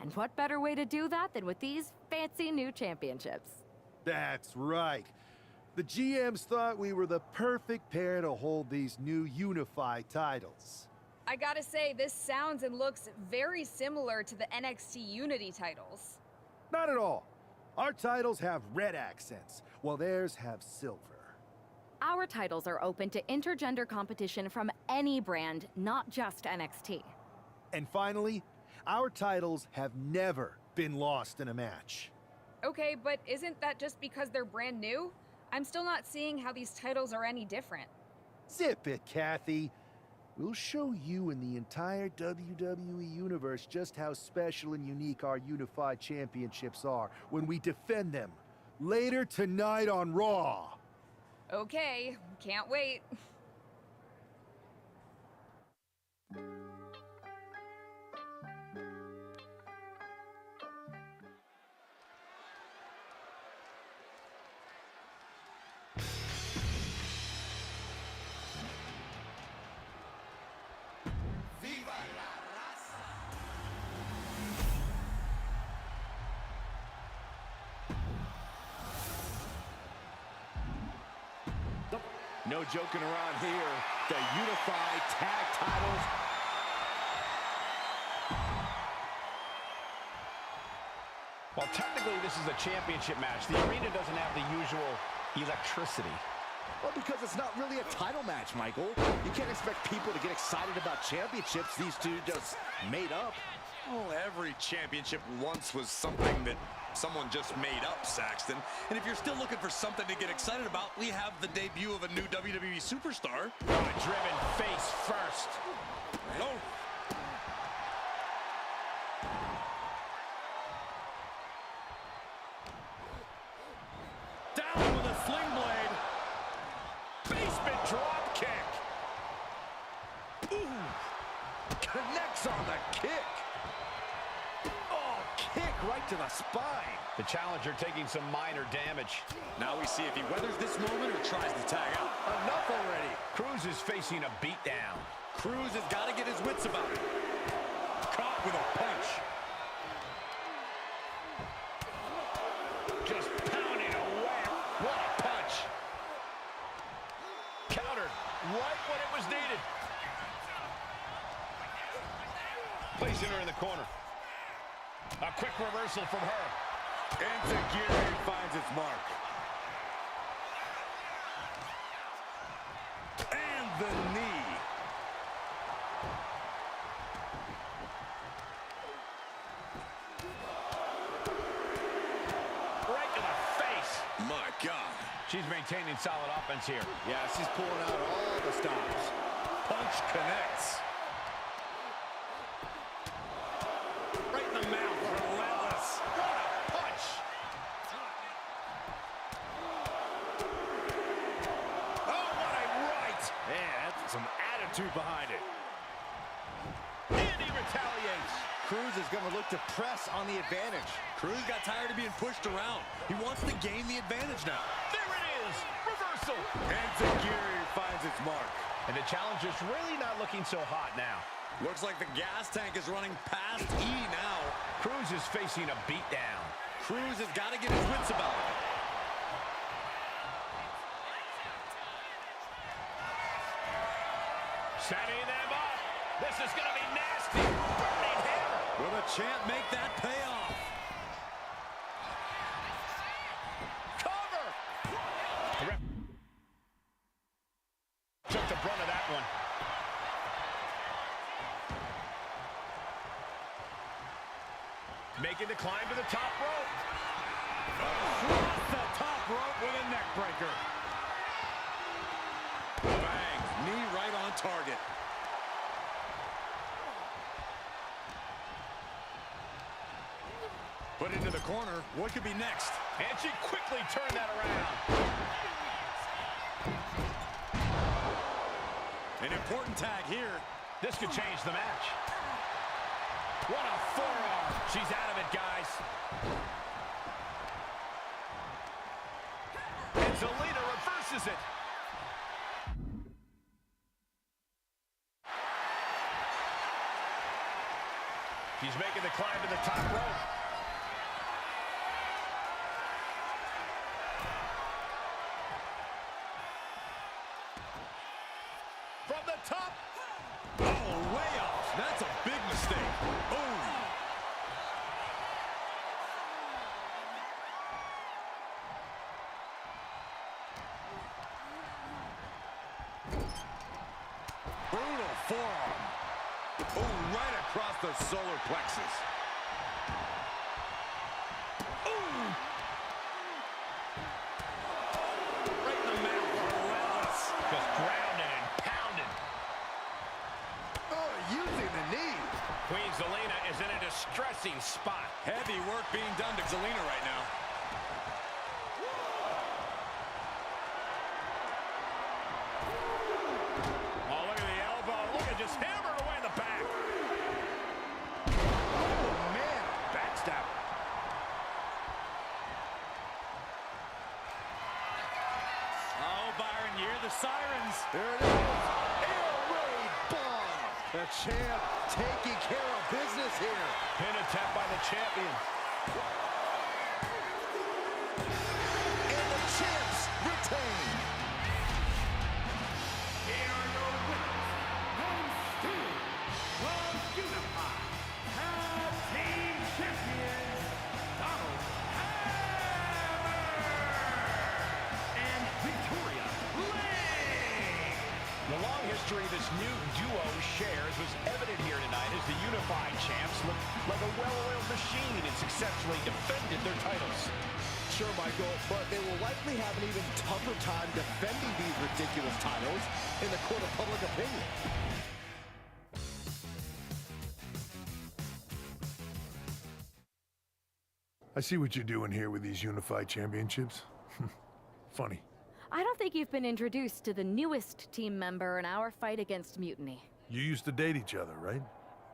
S11: And what better way to do that than with these fancy new championships?
S2: That's right. The GMs thought we were the perfect pair to hold these new unified titles.
S14: I gotta say, this sounds and looks very similar to the NXT Unity titles.
S2: Not at all. Our titles have red accents, while theirs have silver.
S11: Our titles are open to intergender competition from any brand, not just NXT.
S2: And finally, our titles have never been lost in a match.
S14: Okay, but isn't that just because they're brand new? I'm still not seeing how these titles are any different.
S2: Zip it, Kathy. We'll show you and the entire WWE Universe just how special and unique our unified championships are when we defend them later tonight on Raw.
S14: Okay, can't wait.
S17: No joking around here. The unified tag titles.
S3: Well, technically, this is a championship match. The arena doesn't have the usual electricity.
S17: Well, because it's not really a title match, Michael. You can't expect people to get excited about championships these two just made up.
S18: Well, every championship once was something that someone just made up, Saxton. And if you're still looking for something to get excited about, we have the debut of a new WWE superstar.
S3: Driven face first.
S18: Oh.
S3: Down with a sling blade. Basement drop kick.
S17: Ooh. Connects on the kick. Oh, kick right to the spine.
S3: The challenger taking some minor damage.
S18: Now we see if he weathers this moment or tries to tag out.
S17: Enough already.
S3: Cruz is facing a beatdown.
S18: Cruz has got to get his wits about it. Caught with a punch.
S3: Just pounding away. What a punch. Countered right when it was needed. Placing her in the corner. A quick reversal from her.
S18: Enzuigiri finds its mark.
S3: And
S18: the knee.
S3: Right to the face.
S18: My God.
S3: She's maintaining solid offense here.
S17: Yeah, she's pulling out all the stops.
S18: Punch connects.
S3: Right in the mouth. Relentless. What a punch. Oh, what a right.
S4: Yeah, that's some attitude behind it.
S3: And he retaliates.
S17: Cruz is going to look to press on the advantage.
S18: Cruz got tired of being pushed around. He wants to gain the advantage now.
S3: There it is. Reversal.
S17: Enziguri finds its mark.
S3: And the challenge is really not looking so hot now.
S18: Looks like the gas tank is running past E now.
S3: Cruz is facing a beatdown.
S18: Cruz has got to get his wits about it.
S3: Setting them up. This is going to be nasty. Burning hammer.
S18: Will the champ make that pay off?
S3: Cover. The ref took the brunt of that one. Making the climb to the top rope.
S4: Across the top rope with a neck breaker.
S18: Bang. Knee right on target. Put into the corner. What could be next?
S3: And she quickly turned that around.
S18: An important tag here.
S3: This could change the match. What a forearm. She's out of it, guys. And Zelina reverses it. She's making the climb to the top rope. From the top.
S18: Oh, way off. That's a big mistake. Oh. Brutal forearm. Oh, right across the solar plexus. Ooh.
S3: Right in the mouth. Relentless. Just grounded and pounded.
S17: Oh, using the knee.
S3: Queen Zelina is in a distressing spot.
S18: Heavy work being done to Zelina right now.
S3: Oh, look at the elbow. Look at just hammered away in the back.
S17: Oh, man.
S3: Backstab.
S4: Oh, Byron, you hear the sirens.
S17: There it is. Air raid bomb. The champ taking care of business here.
S3: Pin attempt by the champion.
S17: And the champs retain.
S16: Here are your winners, and still the Unified Tag Team Champions, Donald Hammer and Victoria Lane.
S3: The long history this new duo shares was evident here tonight as the unified champs looked like a well-oiled machine and successfully defended their titles.
S17: Sure, Michael, but they will likely have an even tougher time defending these ridiculous titles in the court of public opinion.
S5: I see what you're doing here with these unified championships. Funny.
S11: I don't think you've been introduced to the newest team member in our fight against Mutiny.
S5: You used to date each other, right?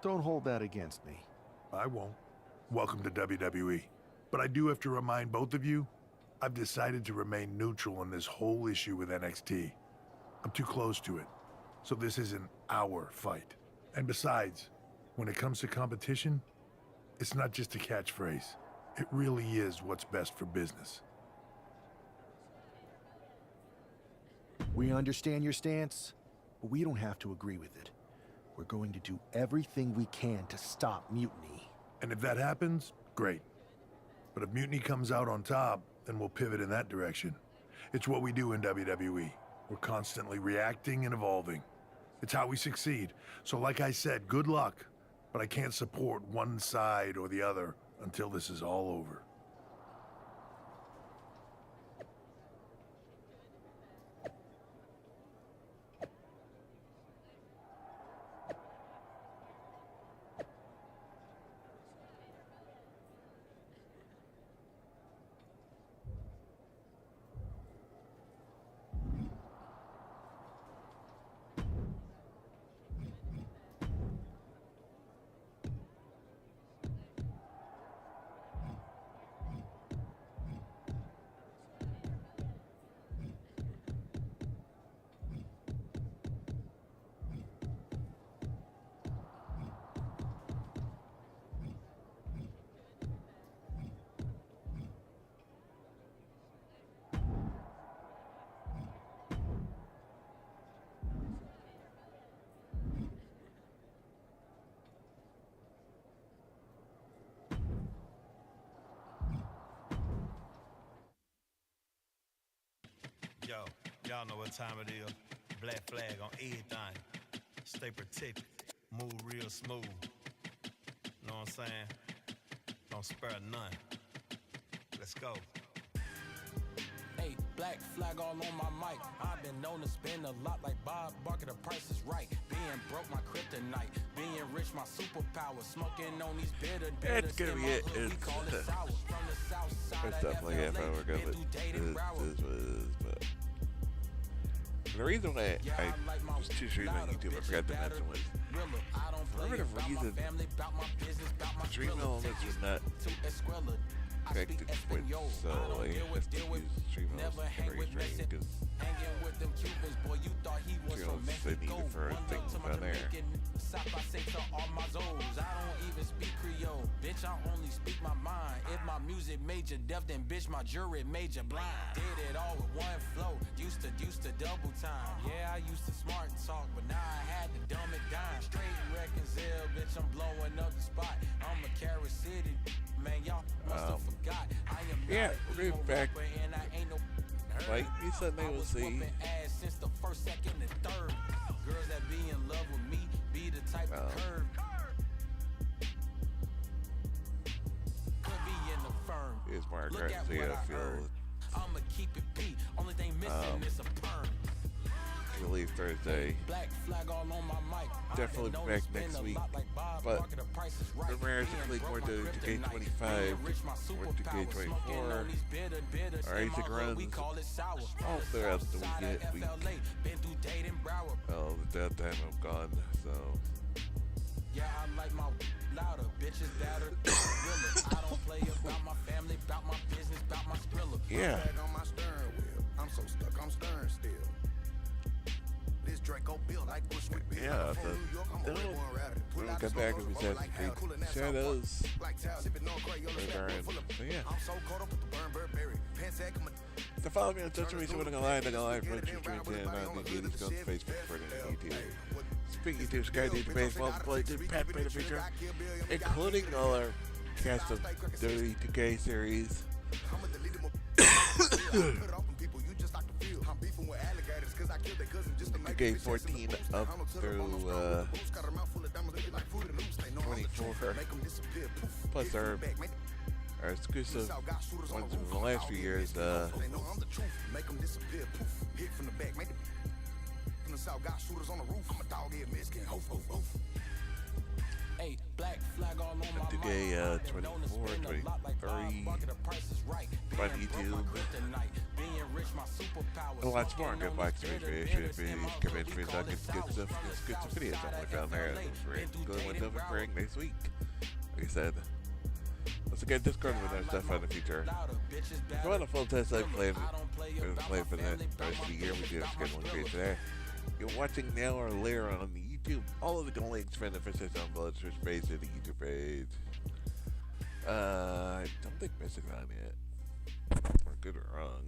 S2: Don't hold that against me.
S5: I won't. Welcome to WWE. But I do have to remind both of you, I've decided to remain neutral on this whole issue with NXT. I'm too close to it, so this isn't our fight. And besides, when it comes to competition, it's not just a catchphrase. It really is what's best for business.
S2: We understand your stance, but we don't have to agree with it. We're going to do everything we can to stop Mutiny.
S5: And if that happens, great. But if Mutiny comes out on top, then we'll pivot in that direction. It's what we do in WWE. We're constantly reacting and evolving. It's how we succeed. So like I said, good luck. But I can't support one side or the other until this is all over.
S13: Yo, y'all know what time it is. Black flag on everything. Stay protected. Move real smooth. Know what I'm saying? Don't spare none. Let's go.
S1: Hey, black flag all on my mic. I've been known to spend a lot like Bob Barker, the price is right. Being broke, my kryptonite. Being rich, my superpower. Smoking on these bitter.
S7: That's gonna be it. It's definitely half hour ago, but it is what it is. But the reason why I was too streaming on YouTube, I forgot to mention, was for whatever reason, stream elements was not connected with, so I have to use stream elements very strange because they need it for things down there.
S1: I don't even speak Creole, bitch, I only speak my mind. If my music made you deaf, then bitch, my jury made you blind. Did it all with one flow, used to double time. Yeah, I used to smart talk, but now I had to dumb it down. Straight reconcile, bitch, I'm blowing up the spot. I'm a Carrot City, man, y'all must have forgot. I am
S7: yeah, we're back.
S1: And I ain't no
S7: like you said, they will see.
S1: Since the first, second, and third. Girls that be in love with me be the type of curve. Could be in the firm.
S7: Here's my currency. I feel.
S1: I'ma keep it P. Only thing missing is a perm.
S7: Release Thursday.
S1: Black flag all on my mic.
S7: Definitely back next week. But remember to click more to 2K25 or 2K24 or Isaac runs all throughout the week. Oh, the downtime I'm gone, so.
S1: Yeah, I like my louder bitches better. I don't play about my family, about my business, about my skrilla.
S7: Yeah.
S23: On my steering wheel. I'm so stuck, I'm stirring still. This Draco built like Bush with Bill.
S7: Yeah, we'll get back if we said shadows. So yeah. So follow me on social media, we're gonna live from YouTube on the YouTube, go to Facebook for the YouTube. Speaking to Sky Danger Baseball, play to Pat Painter feature, including all our cast of WWE 2K series. 2K14 up through 24, plus our exclusive ones from the last few years.
S1: Hey, black flag all on my
S7: 2K 24, 23 on YouTube. And lots more on Good Box Videos. Get some videos only found there. Going with Nova Spring next week. Like I said, let's get Discord with our stuff in the future. If you want a full test live play for the rest of the year, we do have scheduling page there. You're watching now or later on the YouTube. All of the links for the Fishes on Village Switch page to the YouTube page. I don't think Mystic's on yet. Or good or wrong.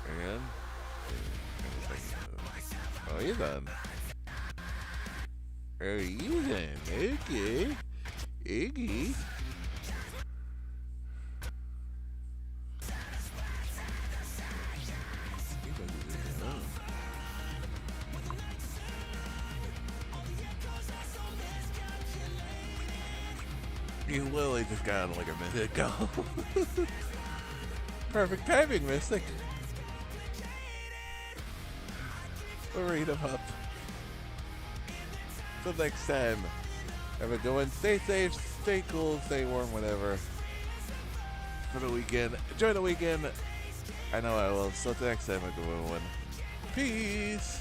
S7: And oh, he's on. Oh, he's on. Okay. Iggy. You literally just got on like a minute ago. Perfect timing, Mystic. We'll read them up. Till next time. Have a good one. Stay safe, stay cool, stay warm, whatever. For the weekend. Enjoy the weekend. I know I will. So till next time, a good one. Peace.